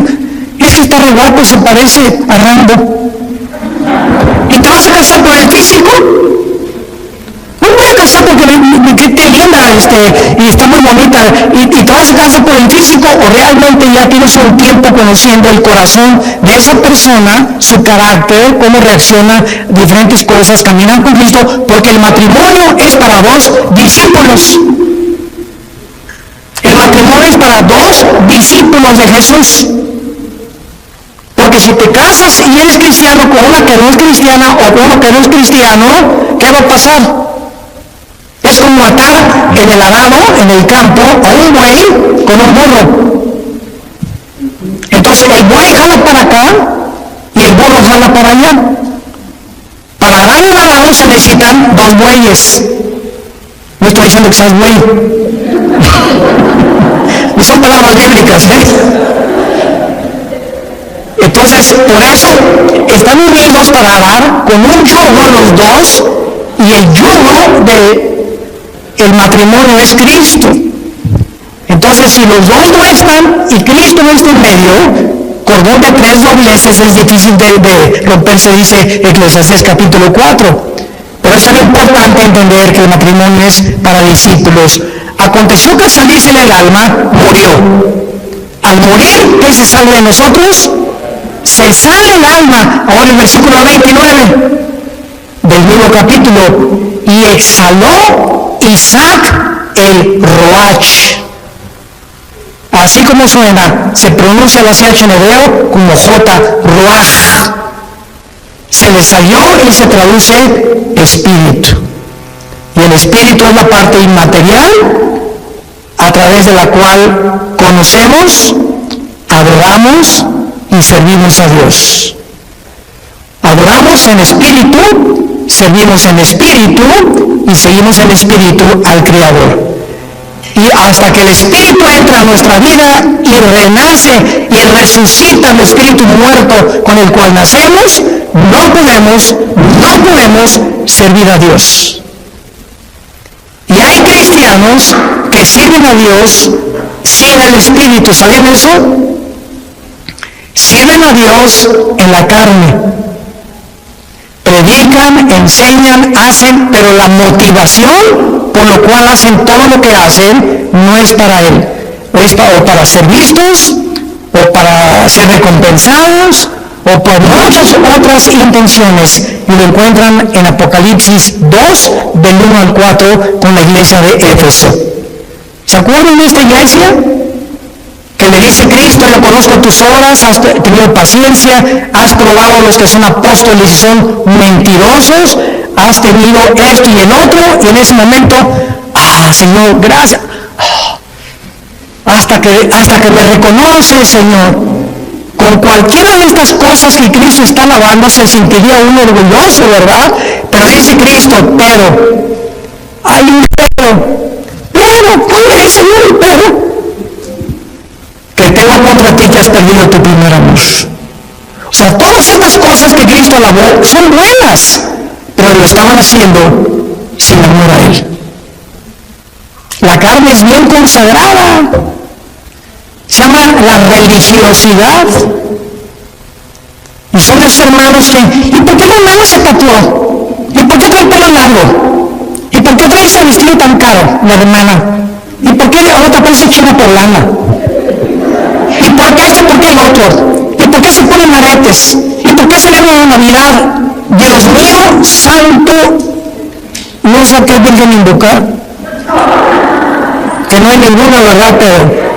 Es que está re guapo, se parece a Rambo. ¿Y te vas a casar por el físico? No me voy a casar porque qué linda, y está muy bonita, y te vas a casar por el físico, o realmente ya tienes un tiempo conociendo el corazón de esa persona, su carácter, cómo reacciona a diferentes cosas, caminan con Cristo, porque el matrimonio es para dos discípulos. El matrimonio es para dos discípulos de Jesús. Porque si te casas y eres cristiano con una que no es cristiana o con uno que no es cristiano, ¿qué va a pasar? Es como matar en el arado, en el campo, a un buey con un burro. Entonces el buey jala para acá y el burro jala para allá. Para arar un arado se necesitan dos bueyes. No estoy diciendo que seas buey. No son palabras bíblicas, Entonces, por eso están unidos para arar con un yugo los dos, y el yugo del matrimonio es Cristo. Entonces, si los dos no están y Cristo no está en medio, cordón de tres dobleces es difícil de romperse, dice Eclesiastés capítulo 4. Por eso es importante entender que el matrimonio es para discípulos. Aconteció que al salirse del alma, murió. Al morir, ¿qué se sale de nosotros? Se sale el alma. Ahora el versículo 29 del mismo capítulo. Y exhaló Isaac el Roach. Así como suena, se pronuncia la CH en hebreo como J, Roach. Se le salió y se traduce espíritu. Y el espíritu es la parte inmaterial a través de la cual conocemos, adoramos y servimos a Dios. Adoramos en espíritu, servimos en espíritu y seguimos en espíritu al Creador. Y hasta que el espíritu entra a nuestra vida y renace y resucita el espíritu muerto con el cual nacemos, no podemos servir a Dios. Y hay cristianos que sirven a Dios sin el espíritu. ¿Saben eso? Sirven a Dios en la carne. Predican, enseñan, hacen, pero la motivación por lo cual hacen todo lo que hacen no es para Él. O para ser vistos, o para ser recompensados, o por muchas otras intenciones. Y lo encuentran en Apocalipsis 2, del 1 al 4, con la iglesia de Éfeso. ¿Se acuerdan de esta iglesia? Que le dice Cristo: yo conozco tus obras, has tenido paciencia, has probado a los que son apóstoles y son mentirosos, has tenido esto y el otro, y en ese momento, Señor, gracias, hasta que me reconoce, Señor. Con cualquiera de estas cosas que Cristo está alabando se sentiría uno orgulloso, ¿verdad? Pero dice Cristo, pero, hay un pero, ¿cuál es, Señor? Pero, que tengo contra ti que has perdido tu primer amor. O sea, todas estas cosas que Cristo alabó son buenas, pero lo estaban haciendo sin amor a Él. La carne es bien consagrada. Se llama la religiosidad. Y son esos hermanos que, ¿y por qué la hermana se tatuó? ¿Y por qué trae el pelo largo? ¿Y por qué trae ese vestido tan caro, la hermana? ¿Y por qué ahora parece china poblana? ¿Y por qué esto, por qué el otro? ¿Y por qué se ponen aretes? ¿Y por qué celebran la Navidad? Dios mío, santo, no sé a qué virgen invocar, que no hay ninguno, ¿verdad? Pero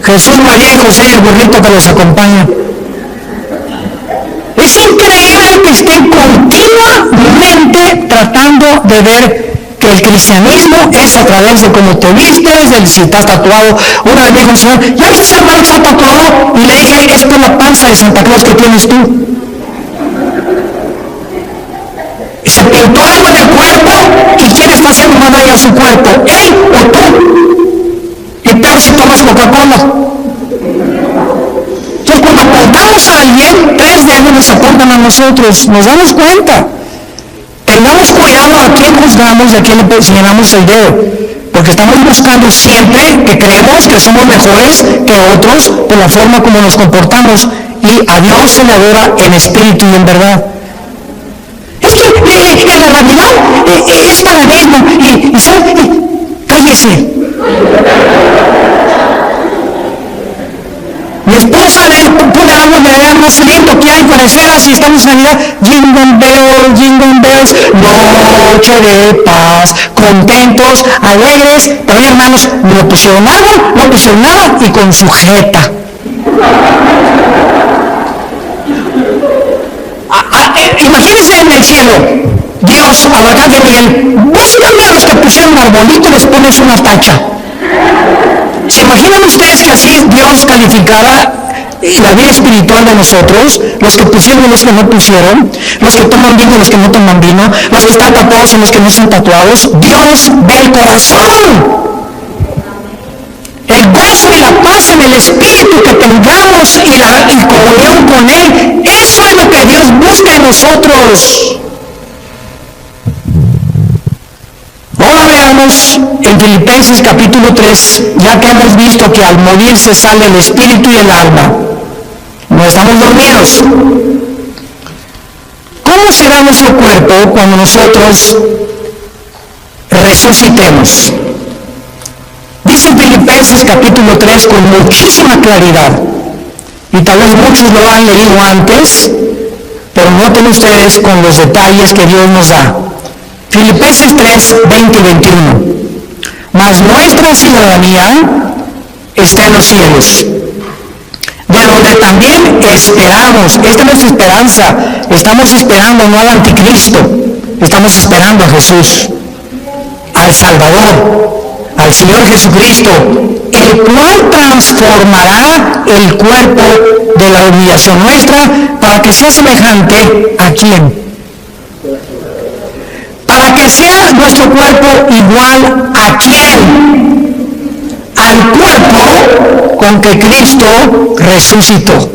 Jesús, María y José y el burrito que los acompaña. Es increíble que estén continuamente tratando de ver que el cristianismo es a través de cómo te vistes, de si estás tatuado. Una vez me dijo un señor, ¿ya ves hermano que está tatuado? Y le dije, es por la panza de Santa Claus que tienes tú. Se pintó algo en el cuerpo y ¿quién está haciendo más daño a su cuerpo? ¿Él o tú? Y peor si tomas Coca-Cola. Entonces cuando apuntamos a alguien, 3 dedos nos apuntan a nosotros, nos damos cuenta. Tengamos cuidado a quién juzgamos y a quién le señalamos el dedo, porque estamos buscando siempre que creemos que somos mejores que otros por la forma como nos comportamos, y a Dios se le adora en espíritu y en verdad. Es que en la realidad es paganismo y ¿sabe? Cállese. Mi esposa pone algo de la más lindo que hay, pareciera si estamos en Navidad, jingle bells, noche de paz, contentos, alegres, pero hermanos, no pusieron árbol, no pusieron nada y con su jeta. Imagínense en el cielo, Dios, Abraham de Miguel, búscame a los que pusieron arbolito y les pones una tacha. ¿Se imaginan ustedes que así Dios calificara la vida espiritual de nosotros? Los que pusieron y los que no pusieron, los que toman vino y los que no toman vino, los que están tatuados y los que no están tatuados. Dios ve el corazón. El gozo y la paz en el espíritu que tengamos y comunión con Él, eso es lo que Dios busca en nosotros. Ahora veamos en Filipenses capítulo 3, ya que hemos visto que al morir se sale el espíritu y el alma. No estamos dormidos. ¿Cómo será nuestro cuerpo cuando nosotros resucitemos? Dice en Filipenses capítulo 3 con muchísima claridad, y tal vez muchos lo han leído antes, pero noten ustedes con los detalles que Dios nos da. Filipenses 3, 20 y 21. Mas nuestra ciudadanía está en los cielos, de donde también esperamos. Esta es nuestra esperanza. Estamos esperando no al anticristo, estamos esperando a Jesús, al Salvador, al Señor Jesucristo, el cual transformará el cuerpo de la humillación nuestra para que sea semejante a ¿quién? Para que sea nuestro cuerpo igual a ¿quién? Al cuerpo con que Cristo resucitó.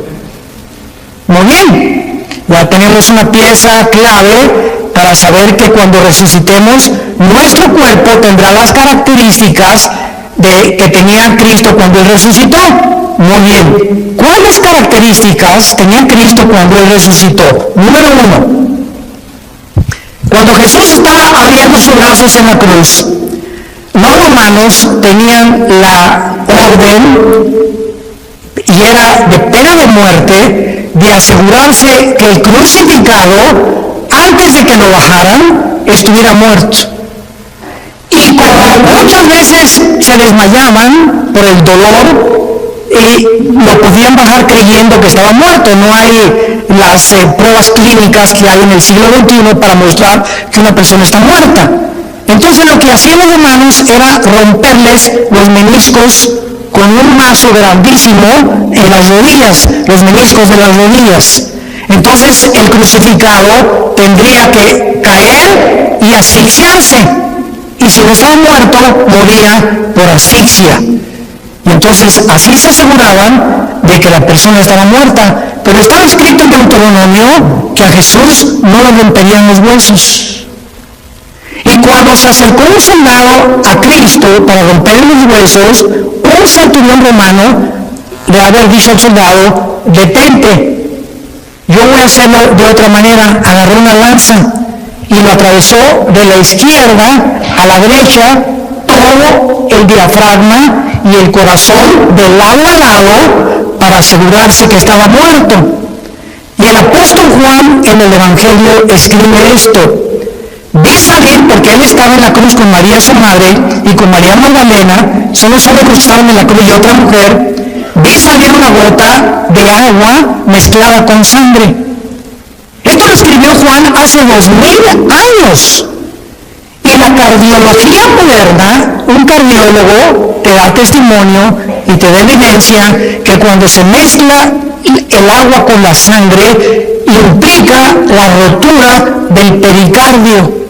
Muy bien, ya tenemos una pieza clave para saber que cuando resucitemos, nuestro cuerpo tendrá las características que tenía Cristo cuando Él resucitó. Muy bien, ¿cuáles características tenía Cristo cuando Él resucitó? Número 1. Cuando Jesús estaba abriendo sus brazos en la cruz, los romanos tenían la orden, y era de pena de muerte, de asegurarse que el crucificado, antes de que lo bajaran, estuviera muerto. Y como muchas veces se desmayaban por el dolor, y lo podían bajar creyendo que estaba muerto. No hay las pruebas clínicas que hay en el siglo XXI para mostrar que una persona está muerta. Entonces lo que hacían los romanos era romperles los meniscos con un mazo grandísimo en las rodillas, los meniscos de las rodillas. Entonces el crucificado tendría que caer y asfixiarse, y si no estaba muerto, moría por asfixia. Y entonces así se aseguraban de que la persona estaba muerta. Pero estaba escrito en Deuteronomio que a Jesús no le romperían los huesos. Y cuando se acercó un soldado a Cristo para romper los huesos, un centurión romano le había dicho al soldado: detente, yo voy a hacerlo de otra manera. Agarró una lanza y lo atravesó de la izquierda a la derecha, todo el diafragma y el corazón de lado a lado, para asegurarse que estaba muerto. Y el apóstol Juan en el Evangelio escribe esto: vi salir, porque él estaba en la cruz con María su madre y con María Magdalena, solo se recostaron en la cruz y otra mujer, y salió una gota de agua mezclada con sangre. Esto lo escribió Juan hace 2000 años. Y la cardiología moderna, un cardiólogo te da testimonio y te da evidencia que cuando se mezcla el agua con la sangre implica la rotura del pericardio.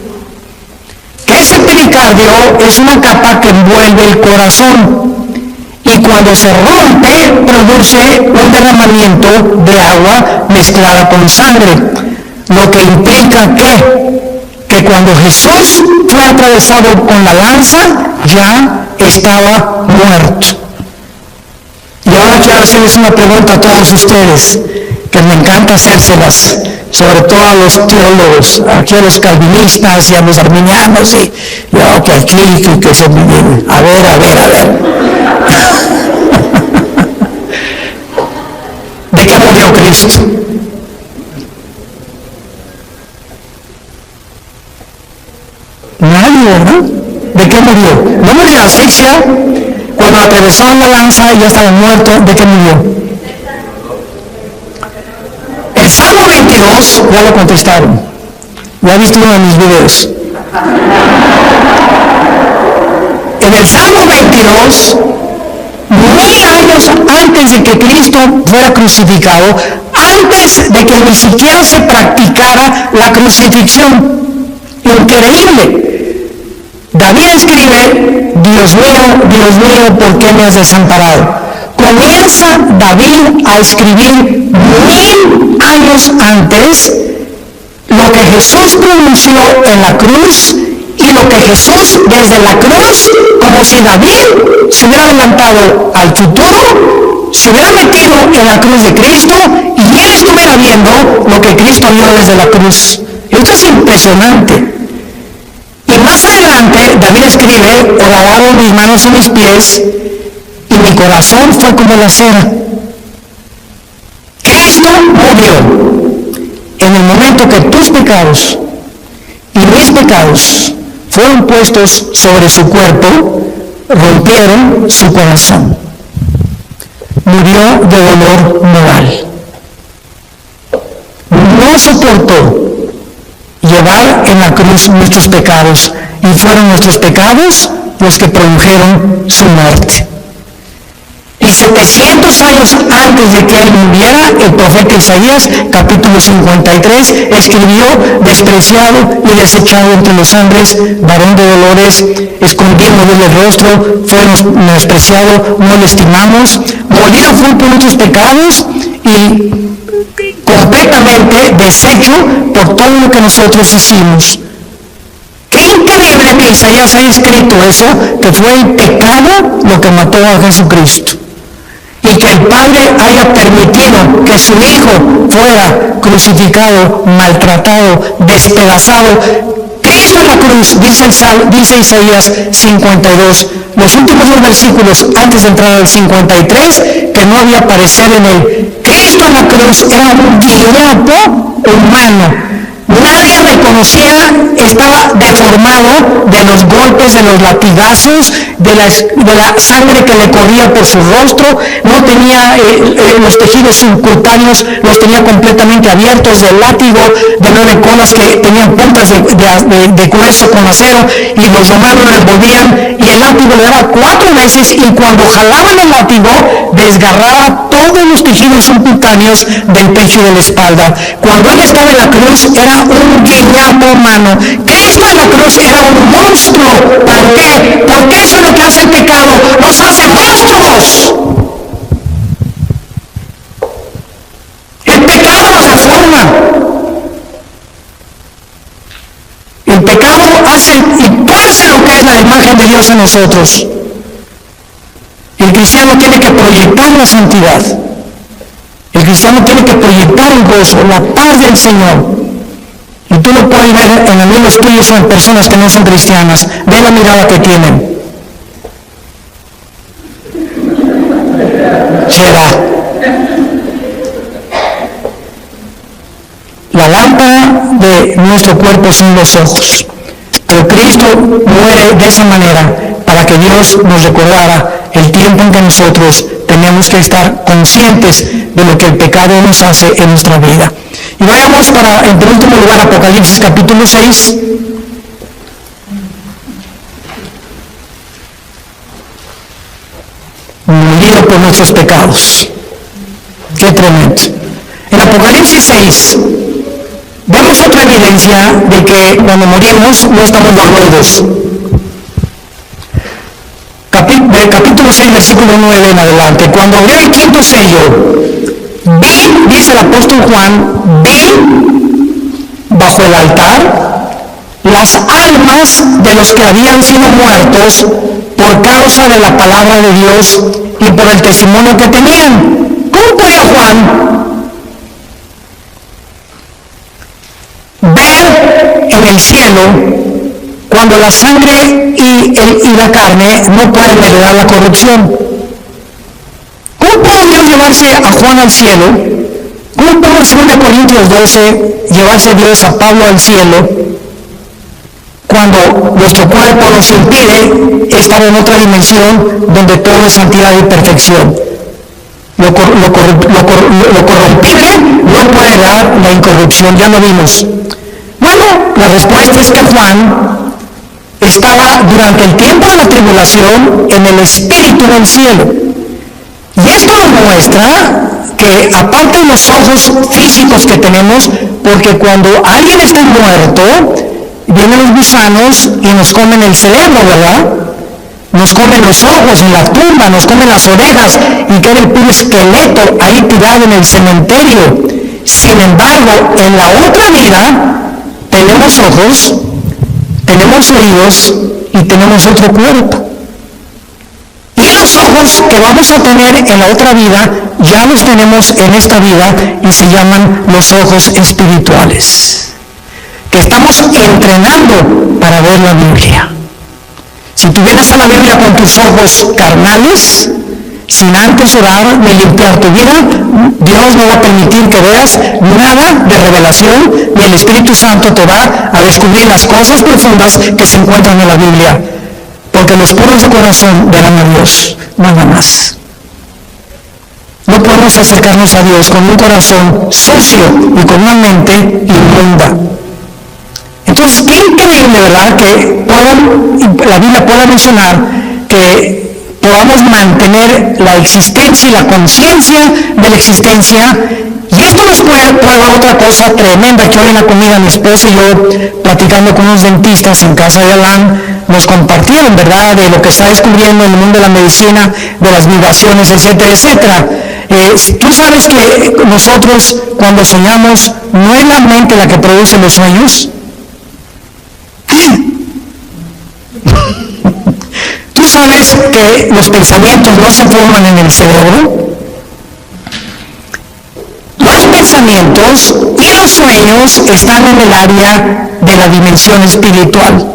Que ese pericardio es una capa que envuelve el corazón y cuando se rompe produce un derramamiento de agua mezclada con sangre, lo que implica que cuando Jesús fue atravesado con la lanza ya estaba muerto. Y ahora quiero hacerles una pregunta a todos ustedes, que me encanta hacérselas, sobre todo a los teólogos, aquí a los calvinistas y a los arminianos, y yo que aquí, que se me viene, a ver. ¿De qué murió Cristo? Nadie, ¿verdad? ¿De qué murió? ¿No murió de asfixia? Cuando atravesaron la lanza y ya estaba muerto, ¿de qué murió? El Salmo 22, ya lo contestaron. Ya viste uno de mis videos. En el Salmo 22, 1000 años antes de que Cristo fuera crucificado, antes de que ni siquiera se practicara la crucifixión. Increíble. David escribe, Dios mío, ¿por qué me has desamparado? Comienza David a escribir 1000 años antes lo que Jesús pronunció en la cruz y lo que Jesús desde la cruz, como si David se hubiera adelantado al futuro, se hubiera metido en la cruz de Cristo y él estuviera viendo lo que Cristo vio desde la cruz. Esto es impresionante. Y más adelante David escribe, lavaron mis manos y mis pies y mi corazón fue como la cera. Cristo murió en el momento que tus pecados y mis pecados fueron puestos sobre su cuerpo, rompieron su corazón. Murió de dolor moral. No soportó llevar en la cruz nuestros pecados y fueron nuestros pecados los que produjeron su muerte. Y 700 años antes de que él muriera, el profeta Isaías, capítulo 53, escribió: despreciado y desechado entre los hombres, varón de dolores, escondido del rostro, fue menospreciado, no le estimamos, molido fue por nuestros pecados y completamente deshecho por todo lo que nosotros hicimos. Qué increíble que Isaías haya escrito eso, que fue el pecado lo que mató a Jesucristo. Y que el Padre haya permitido que su Hijo fuera crucificado, maltratado, despedazado. Cristo en la cruz, dice Isaías 52, los últimos 2 versículos antes de entrar al 53, que no había parecer en él. Cristo en la cruz era un guiñapo humano. Nadie reconocía, estaba deformado de los golpes, de los latigazos, de la sangre que le corría por su rostro, no tenía los tejidos subcutáneos, los tenía completamente abiertos, del látigo de 9 colas que tenían puntas de hueso con acero, y los romanos le volvían, y el látigo le daba 4 veces, y cuando jalaban el látigo, desgarraba todos los tejidos subcutáneos del pecho y de la espalda. Cuando él estaba en la cruz, era un guiñapo humano. Cristo en la cruz era un monstruo. ¿Por qué? Porque eso es lo que hace el pecado, nos hace monstruos. El pecado nos deforma. El pecado hace y tuerce lo que es la imagen de Dios en nosotros. El cristiano tiene que proyectar la santidad. El cristiano tiene que proyectar el gozo, la paz del Señor. Y tú lo puedes ver en amigos tuyos o en personas que no son cristianas. Ve la mirada que tienen. Será. La lámpara de nuestro cuerpo son los ojos. Pero Cristo muere de esa manera para que Dios nos recordara el tiempo en que nosotros tenemos que estar conscientes de lo que el pecado nos hace en nuestra vida. Y vayamos para, en último lugar, Apocalipsis capítulo 6. Molido por nuestros pecados. Qué tremendo. En Apocalipsis 6 vemos otra evidencia de que cuando morimos no estamos dormidos. Capítulo 6, versículo 9 en adelante. Cuando abrió el quinto sello, vi, dice el apóstol Juan, vi bajo el altar las almas de los que habían sido muertos por causa de la palabra de Dios y por el testimonio que tenían. ¿Cómo podía Juan ver en el cielo cuando la sangre y la carne no pueden heredar la corrupción? ¿Cómo puede Dios llevarse a Juan al cielo? ¿Cómo puede 2 Corintios 12 llevarse Dios a Pablo al cielo cuando nuestro cuerpo nos impide estar en otra dimensión donde todo es santidad y perfección? Lo corrompible no puede dar la incorrupción, ya lo vimos. Bueno, la respuesta es que Juan estaba durante el tiempo de la tribulación en el espíritu del cielo. Y esto nos muestra que aparte de los ojos físicos que tenemos, porque cuando alguien está muerto, vienen los gusanos y nos comen el cerebro, ¿verdad? Nos comen los ojos en la tumba, nos comen las orejas y queda el puro esqueleto ahí tirado en el cementerio. Sin embargo, en la otra vida tenemos ojos, tenemos oídos y tenemos otro cuerpo. Y los ojos que vamos a tener en la otra vida, ya los tenemos en esta vida y se llaman los ojos espirituales, que estamos entrenando para ver la Biblia. Si tú vienes a la Biblia con tus ojos carnales, sin antes orar ni limpiar tu vida, Dios no va a permitir que veas nada de revelación, ni el Espíritu Santo te va a descubrir las cosas profundas que se encuentran en la Biblia, porque los puros de corazón verán a Dios, nada más. No podemos acercarnos a Dios con un corazón sucio y con una mente inmunda. Entonces, qué increíble, ¿verdad?, que la Biblia pueda mencionar que podamos mantener la existencia y la conciencia de la existencia. Y esto nos puede dar otra cosa tremenda, que hoy en la comida mi esposa y yo, platicando con unos dentistas en casa de Alán, nos compartieron, ¿verdad?, de lo que está descubriendo en el mundo de la medicina, de las vibraciones, etcétera, etcétera. Tú sabes que nosotros cuando soñamos, no es la mente la que produce los sueños. ¿Tú sabes que los pensamientos no se forman en el cerebro? Los pensamientos y los sueños están en el área de la dimensión espiritual.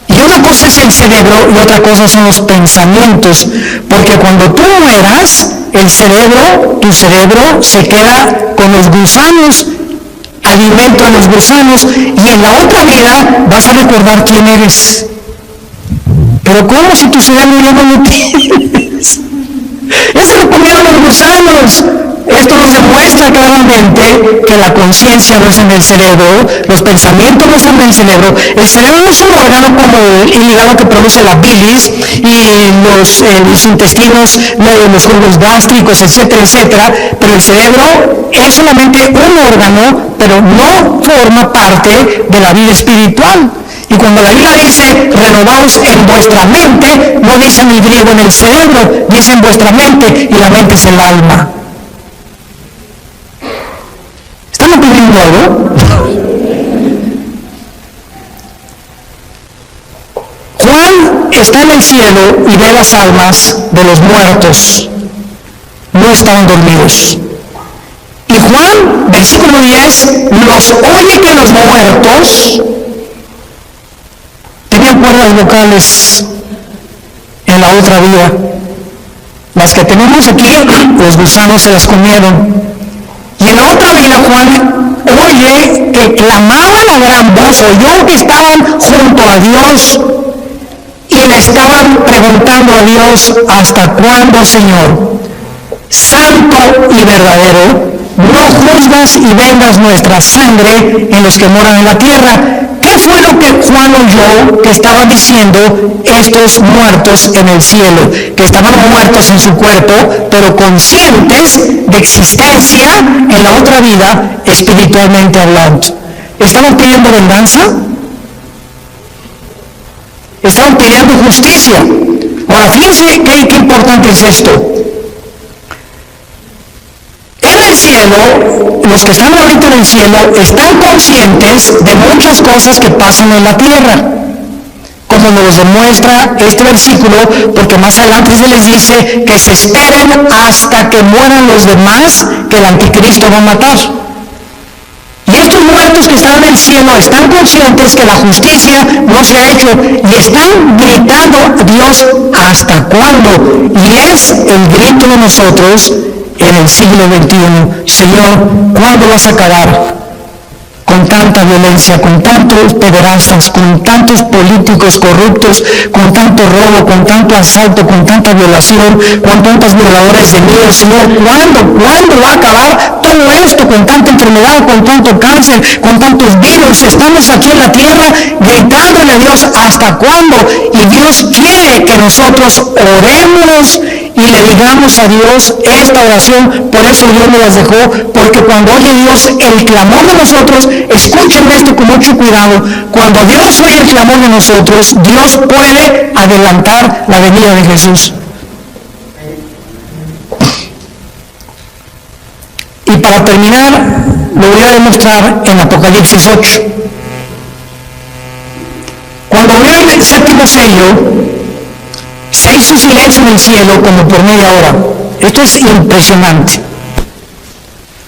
Y una cosa es el cerebro y otra cosa son los pensamientos. Porque cuando tú mueras, tu cerebro se queda con los gusanos, alimento a los gusanos, y en la otra vida vas a recordar quién eres. Pero ¿cómo si tu cerebro ya no lo tienes? Eso lo comieron los gusanos. Esto nos demuestra claramente que la conciencia no es en el cerebro, los pensamientos no son en el cerebro. El cerebro no es un órgano como el hígado que produce la bilis y los intestinos, los jugos gástricos, etcétera, etcétera. Pero el cerebro es solamente un órgano, pero no forma parte de la vida espiritual. Y cuando la Biblia dice renovaos en vuestra mente, no dice en el griego en el cerebro, dice en vuestra mente, y la mente es el alma. ¿Están entendiendo algo? Juan está en el cielo y ve las almas de los muertos. No estaban dormidos. Y Juan, versículo 10, los oye que los muertos tenían cuerdas vocales en la otra vida. Las que tenemos aquí, los gusanos se las comieron. Y en la otra vida Juan oye que clamaban a gran voz, oyó que estaban junto a Dios y le estaban preguntando a Dios: ¿hasta cuándo, Señor? santo y verdadero, no juzgas y vengas nuestra sangre en los que moran en la tierra. ¿Qué fue lo que Juan oyó que estaban diciendo estos muertos en el cielo? Que estaban muertos en su cuerpo, pero conscientes de existencia en la otra vida, espiritualmente hablando. ¿Estaban pidiendo venganza? Estaban pidiendo justicia. Ahora, fíjense qué importante es esto. En el cielo, los que están ahorita en el cielo están conscientes de muchas cosas que pasan en la tierra, como nos demuestra este versículo, porque más adelante se les dice que se esperen hasta que mueran los demás que el anticristo va a matar. Y estos muertos que están en el cielo están conscientes que la justicia no se ha hecho y están gritando a Dios, ¿hasta cuándo? Y es el grito de nosotros en el siglo XXI. Señor, ¿cuándo vas a acabar con tanta violencia, con tantos pederastas, con tantos políticos corruptos, con tanto robo, con tanto asalto, con tanta violación, con tantos violadores de niños? Señor, ¿cuándo va a acabar todo esto, con tanta enfermedad, con tanto cáncer, con tantos virus? Estamos aquí en la tierra gritándole a Dios, ¿hasta cuándo? Y Dios quiere que nosotros oremos y le digamos a Dios esta oración. Por eso Dios me las dejó, porque cuando oye Dios el clamor de nosotros, escuchen esto con mucho cuidado, cuando Dios oye el clamor de nosotros, Dios puede adelantar la venida de Jesús. Y para terminar, lo voy a demostrar en Apocalipsis 8. Cuando abrió el séptimo sello, se hizo silencio en el cielo como por media hora. Esto es impresionante.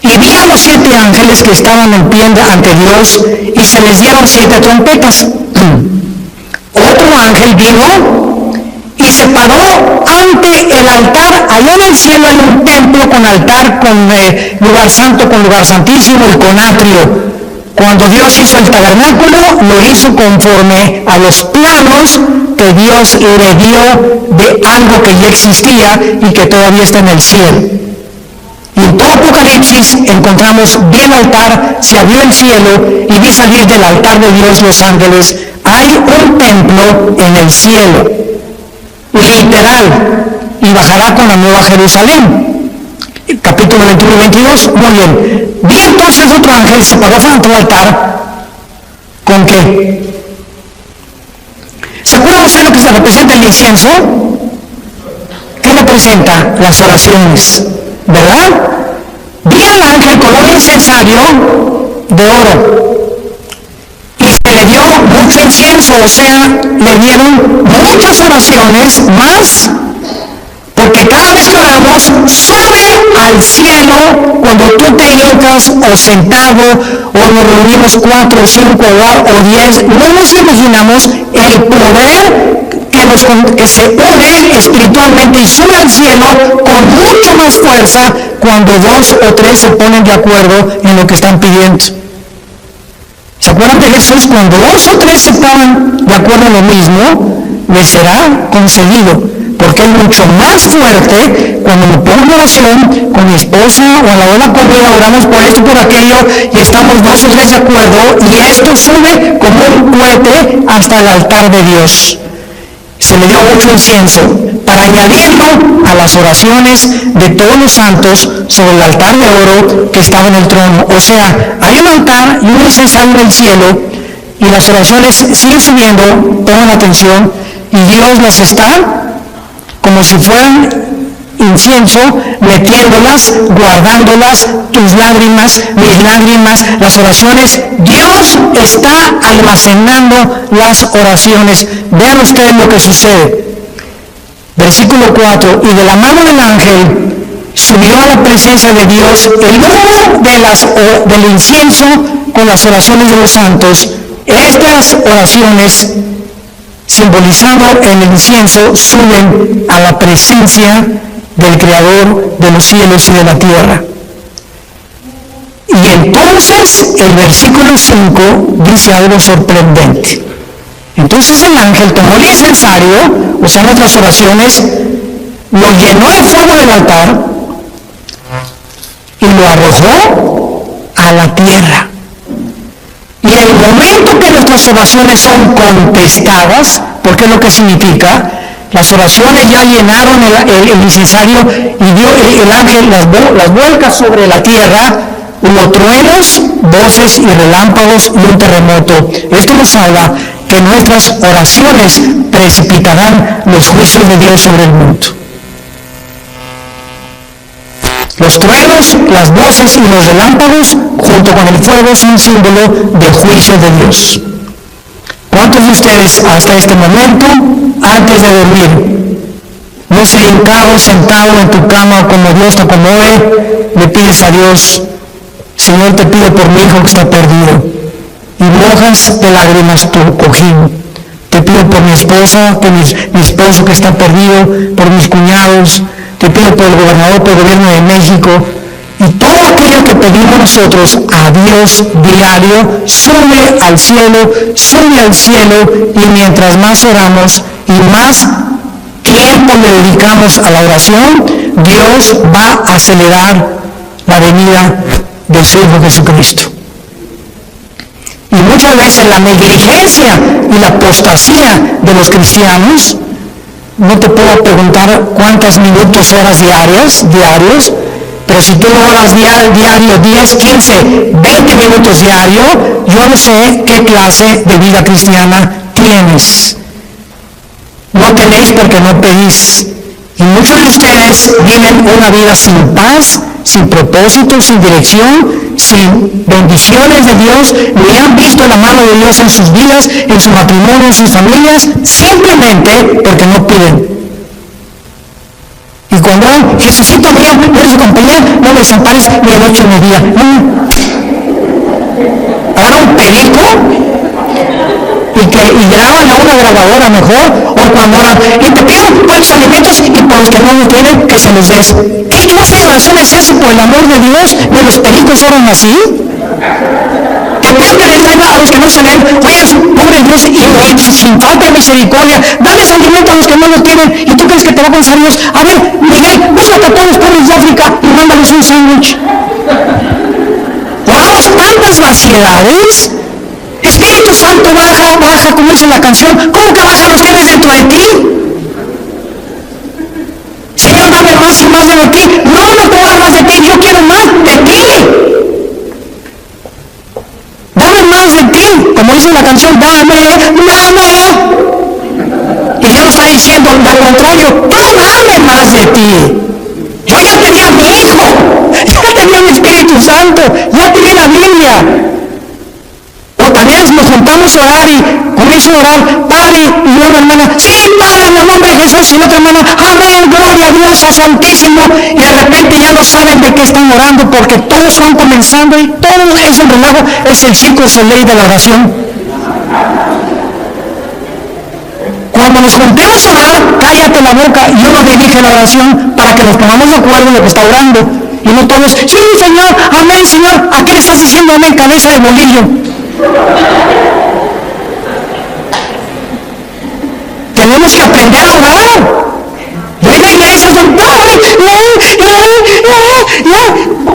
Y vi a los 7 ángeles que estaban en pie ante Dios, y se les dieron 7 trompetas. Otro ángel vino y se paró ante el altar. Allá en el cielo hay un templo con altar, con lugar santo, con lugar santísimo y con atrio. Cuando Dios hizo el tabernáculo, lo hizo conforme a los planos que Dios le dio de algo que ya existía y que todavía está en el cielo. Y en todo Apocalipsis encontramos, vi el altar, se abrió el cielo y vi salir del altar de Dios los ángeles. Hay un templo en el cielo, literal, y bajará con la nueva Jerusalén. Capítulo 21 y 22, muy bien. Vi entonces otro ángel, se paró frente al altar. ¿Con qué? ¿Se acuerdan ustedes lo que se representa el incienso? ¿Qué representa? Las oraciones, ¿verdad? Vi al ángel con un incensario de oro y se le dio mucho incienso, o sea, le dieron muchas oraciones más, porque cada vez que oramos sube al cielo. Cuando tú te hincas o sentado o nos reunimos 4 o 5 o 10, no nos imaginamos el poder que se une espiritualmente y sube al cielo con mucha más fuerza cuando 2 o 3 se ponen de acuerdo en lo que están pidiendo. ¿Se acuerdan de Jesús? Cuando 2 o 3 se ponen de acuerdo en lo mismo, les será concedido. Porque es mucho más fuerte cuando me pongo en oración con mi esposa o a la hora de la comida, oramos por esto, por aquello, y estamos 2 o 3 de acuerdo, y esto sube como un cohete hasta el altar de Dios. Se le dio mucho incienso para añadirlo a las oraciones de todos los santos sobre el altar de oro que estaba en el trono. O sea, hay un altar y un incensario en el cielo, y las oraciones siguen subiendo, pongan atención, y Dios las está como si fueran incienso, metiéndolas, guardándolas, tus lágrimas, mis lágrimas, las oraciones. Dios está almacenando las oraciones. Vean ustedes lo que sucede. Versículo 4, y de la mano del ángel subió a la presencia de Dios el humo del incienso con las oraciones de los santos. Estas oraciones, simbolizando el incienso, suben a la presencia del Creador de los cielos y de la tierra. Y entonces el versículo 5 dice algo sorprendente. Entonces el ángel tomó el incensario, o sea, nuestras oraciones, lo llenó de fuego del altar y lo arrojó a la tierra. Y en el momento que nuestras oraciones son contestadas, porque es lo que significa, las oraciones ya llenaron el incensario y dio el ángel las vuelcas sobre la tierra, hubo truenos, voces y relámpagos y un terremoto. Esto nos habla que nuestras oraciones precipitarán los juicios de Dios sobre el mundo. Los truenos, las voces y los relámpagos, junto con el fuego, son símbolo del juicio de Dios. ¿Cuántos de ustedes hasta este momento, antes de dormir, no se hincado sentado en tu cama como Dios te acomode, le pides a Dios, Señor, te pido por mi hijo que está perdido, y mojas de lágrimas tu cojín? Te pido por mi esposa, por mi esposo que está perdido, por mis cuñados, te pido por el gobernador, por el gobierno de México, y todo aquello que pedimos nosotros a Dios diario sube al cielo, y mientras más oramos y más tiempo le dedicamos a la oración, Dios va a acelerar la venida de su Hijo Jesucristo. Y muchas veces la negligencia y la apostasía de los cristianos, no te puedo preguntar cuántos minutos, horas diarios, pero si tú oras diario 10, 15, 20 minutos diario, yo no sé qué clase de vida cristiana tienes. No tenéis porque no pedís. Y muchos de ustedes viven una vida sin paz, sin propósito, sin dirección, sin bendiciones de Dios, ni han visto la mano de Dios en sus vidas, en su matrimonio, en sus familias, simplemente porque no piden. Y cuando Jesucito mío, eres su compañía, no me desampares ni de noche ni de día. Ahora un perico y graban a una grabadora mejor, o cuando oran, y te pido por los alimentos y por los que no lo tienen, que se los des. ¿Qué clase de oración es eso, por el amor de Dios? ¿De los pericos oran así? Te pido que les traiga a los que no se ven, oye, pobre Dios, y sin falta de misericordia, dales alimento a los que no lo tienen, y tú crees que te va a pensar Dios, a ver, Miguel, búscate a todos los pobres de África y mándales un sándwich. ¡Wow! ¿Cuántas vaciedades! Espíritu Santo, baja, como dice la canción. ¿Cómo que baja? ¿Los tienes dentro de ti? Señor, dame más y más de ti. No te voy a dar más de ti, yo quiero más de ti. Dame más de ti, como dice la canción, dame. Y Dios está diciendo lo contrario, tú dame más de ti. Yo ya tenía a mi Hijo, ya tenía mi Espíritu Santo, ya tenía la Biblia. También nos juntamos a orar y comienzo a orar, Padre, y una hermana, sí, Padre, en el nombre de Jesús, y la otra hermana, amén, gloria a Dios, a Santísimo, y de repente ya no saben de qué están orando, porque todos van comenzando y todo ese relajo es el circo de ley de la oración. Cuando nos juntemos a orar, cállate la boca, y uno dirige la oración para que nos pongamos de acuerdo en lo que está orando, y no todos, sí, Señor, amén, Señor, ¿a qué le estás diciendo amén, cabeza de bolillo? Tenemos que aprender a orar. Yo en la iglesia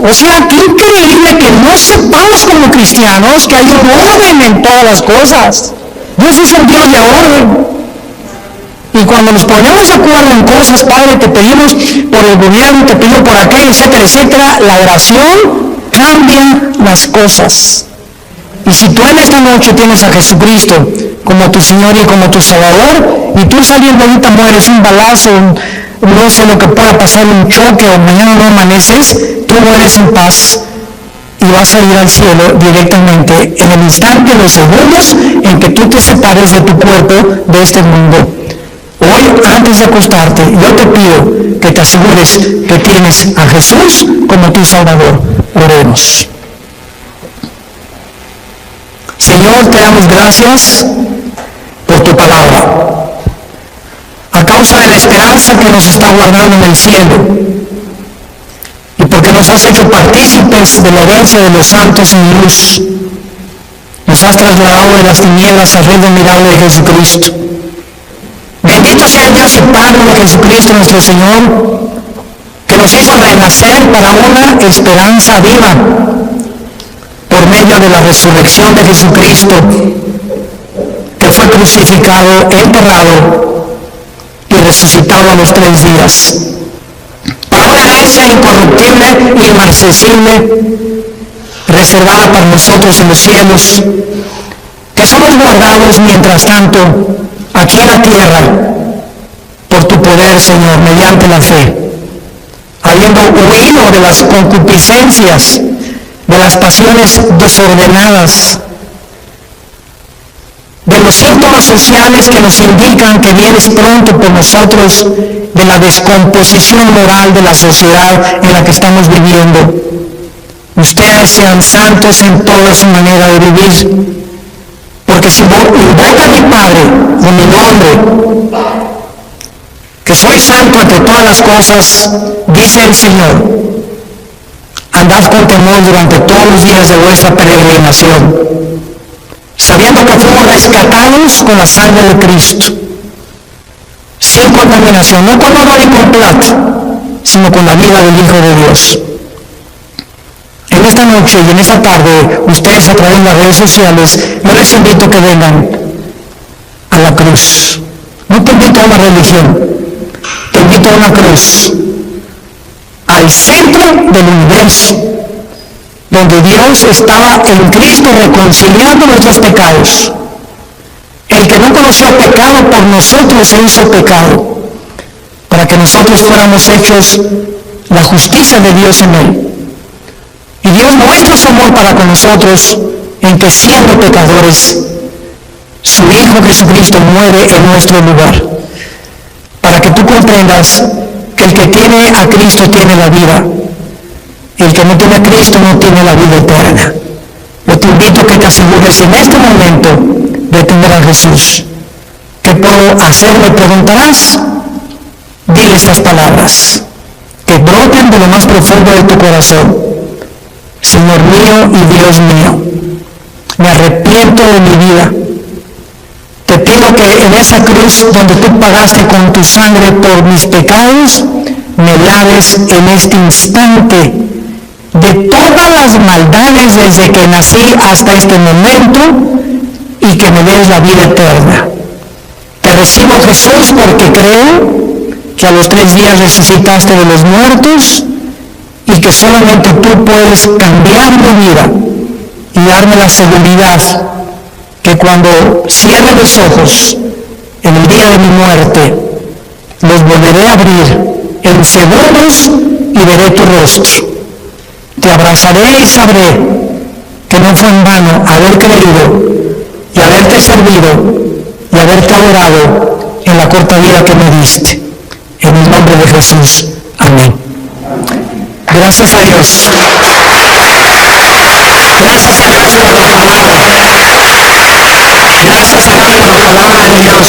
o sea, qué increíble que no sepamos como cristianos que hay un orden en todas las cosas. Dios es un Dios de orden. Y cuando nos ponemos de acuerdo en cosas, Padre, te pedimos por el gobierno, te pedimos por aquello, etcétera, etcétera, la oración cambia las cosas. Y si tú en esta noche tienes a Jesucristo como tu Señor y como tu Salvador, y tú saliendo ahorita mueres un balazo, no sé lo que pueda pasar, un choque, o mañana no amaneces, tú mueres en paz y vas a ir al cielo directamente en el instante, los segundos en que tú te separes de tu cuerpo, de este mundo. Hoy, antes de acostarte, yo te pido que te asegures que tienes a Jesús como tu Salvador. Oremos. Señor, te damos gracias por tu palabra, a causa de la esperanza que nos está guardando en el cielo, y porque nos has hecho partícipes de la herencia de los santos en luz. Nos has trasladado de las tinieblas al reino admirable de Jesucristo. Bendito sea el Dios y Padre de Jesucristo nuestro Señor, que nos nos hizo renacer para una esperanza viva por medio de la resurrección de Jesucristo, que fue crucificado, enterrado y resucitado a los 3 días, para una herencia incorruptible e inmarcesible, reservada para nosotros en los cielos, que somos guardados mientras tanto aquí en la tierra por tu poder, Señor, mediante la fe, habiendo huido de las concupiscencias, de las pasiones desordenadas, de los síntomas sociales que nos indican que vienes pronto por nosotros, de la descomposición moral de la sociedad en la que estamos viviendo. Ustedes sean santos en toda su manera de vivir, porque si invoca a mi Padre en mi nombre, que soy santo ante todas las cosas, dice el Señor, andad con temor durante todos los días de vuestra peregrinación, sabiendo que fuimos rescatados con la sangre de Cristo, sin contaminación, no con oro ni con plata, sino con la vida del Hijo de Dios. En esta noche y en esta tarde, ustedes a través de las redes sociales, yo les invito a que vengan a la cruz. No te invito a una religión, te invito a una cruz, al centro del universo, donde Dios estaba en Cristo reconciliando nuestros pecados. El que no conoció pecado por nosotros se hizo pecado, para que nosotros fuéramos hechos la justicia de Dios en Él. Y Dios muestra su amor para con nosotros en que, siendo pecadores, su Hijo Jesucristo muere en nuestro lugar, para que tú comprendas que el que tiene a Cristo tiene la vida, y el que no tiene a Cristo no tiene la vida eterna. Yo te invito a que te asegures en este momento de tener a Jesús. ¿Qué puedo hacer? Me preguntarás. Dile estas palabras, que broten de lo más profundo de tu corazón. Señor mío y Dios mío, me arrepiento de mi vida. Te pido que en esa cruz donde tú pagaste con tu sangre por mis pecados, me laves en este instante de todas las maldades desde que nací hasta este momento, y que me des la vida eterna. Te recibo, Jesús, porque creo que a los 3 días resucitaste de los muertos, y que solamente tú puedes cambiar mi vida y darme la seguridad que cuando cierre mis ojos en el día de mi muerte, los volveré a abrir en segundos y veré tu rostro. Te abrazaré y sabré que no fue en vano haber creído y haberte servido y haberte adorado en la corta vida que me diste. En el nombre de Jesús. Amén. Gracias a Dios. Gracias a Dios por mi familia. Gracias a Dios por la palabra de Dios.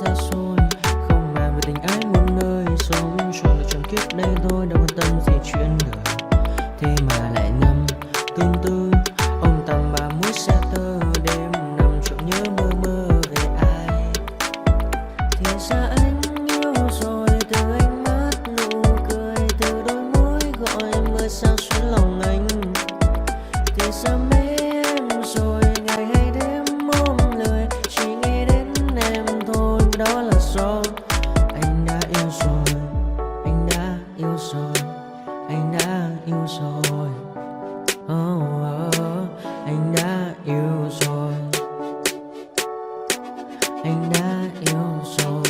xa xôi, không màng về tình ái muôn nơi. Sống cho là trọn kiếp đây thôi, đâu quan tâm gì chuyện đời. Thế mà lại nằm tương tư, ông tầm bà mũi xe tơ. Đêm nằm trộm nhớ mơ mơ về ai. Thì ra anh yêu rồi, từ ánh mắt nụ cười, từ đôi môi gọi mưa sao xuống lòng anh. Thì ra mê em rồi, ngày hay đêm ôm lười, chỉ nghĩ đến em thôi. Đó là do anh đã yêu rồi, anh đã yêu rồi, anh đã yêu rồi. Oh, oh, anh đã yêu rồi, anh đã yêu rồi,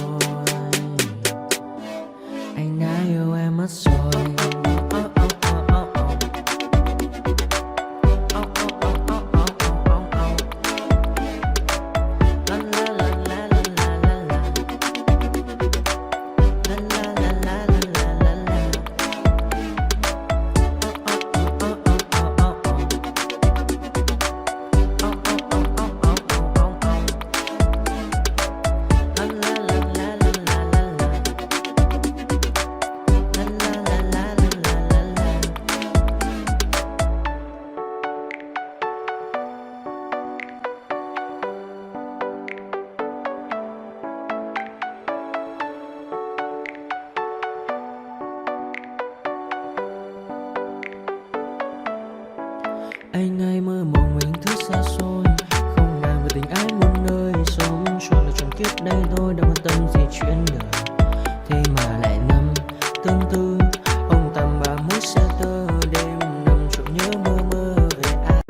anh đã yêu em mất rồi. Anh hay mơ mộng mình thứ xa xôi, không màng về tình ái muôn nơi. Sống cho là trọn kiếp đây thôi, đâu quan tâm gì chuyện đời. Thế mà lại nằm tương tư, ông tầm bà mũi xe tơ. Đêm nằm trộm nhớ mơ mơ về ai.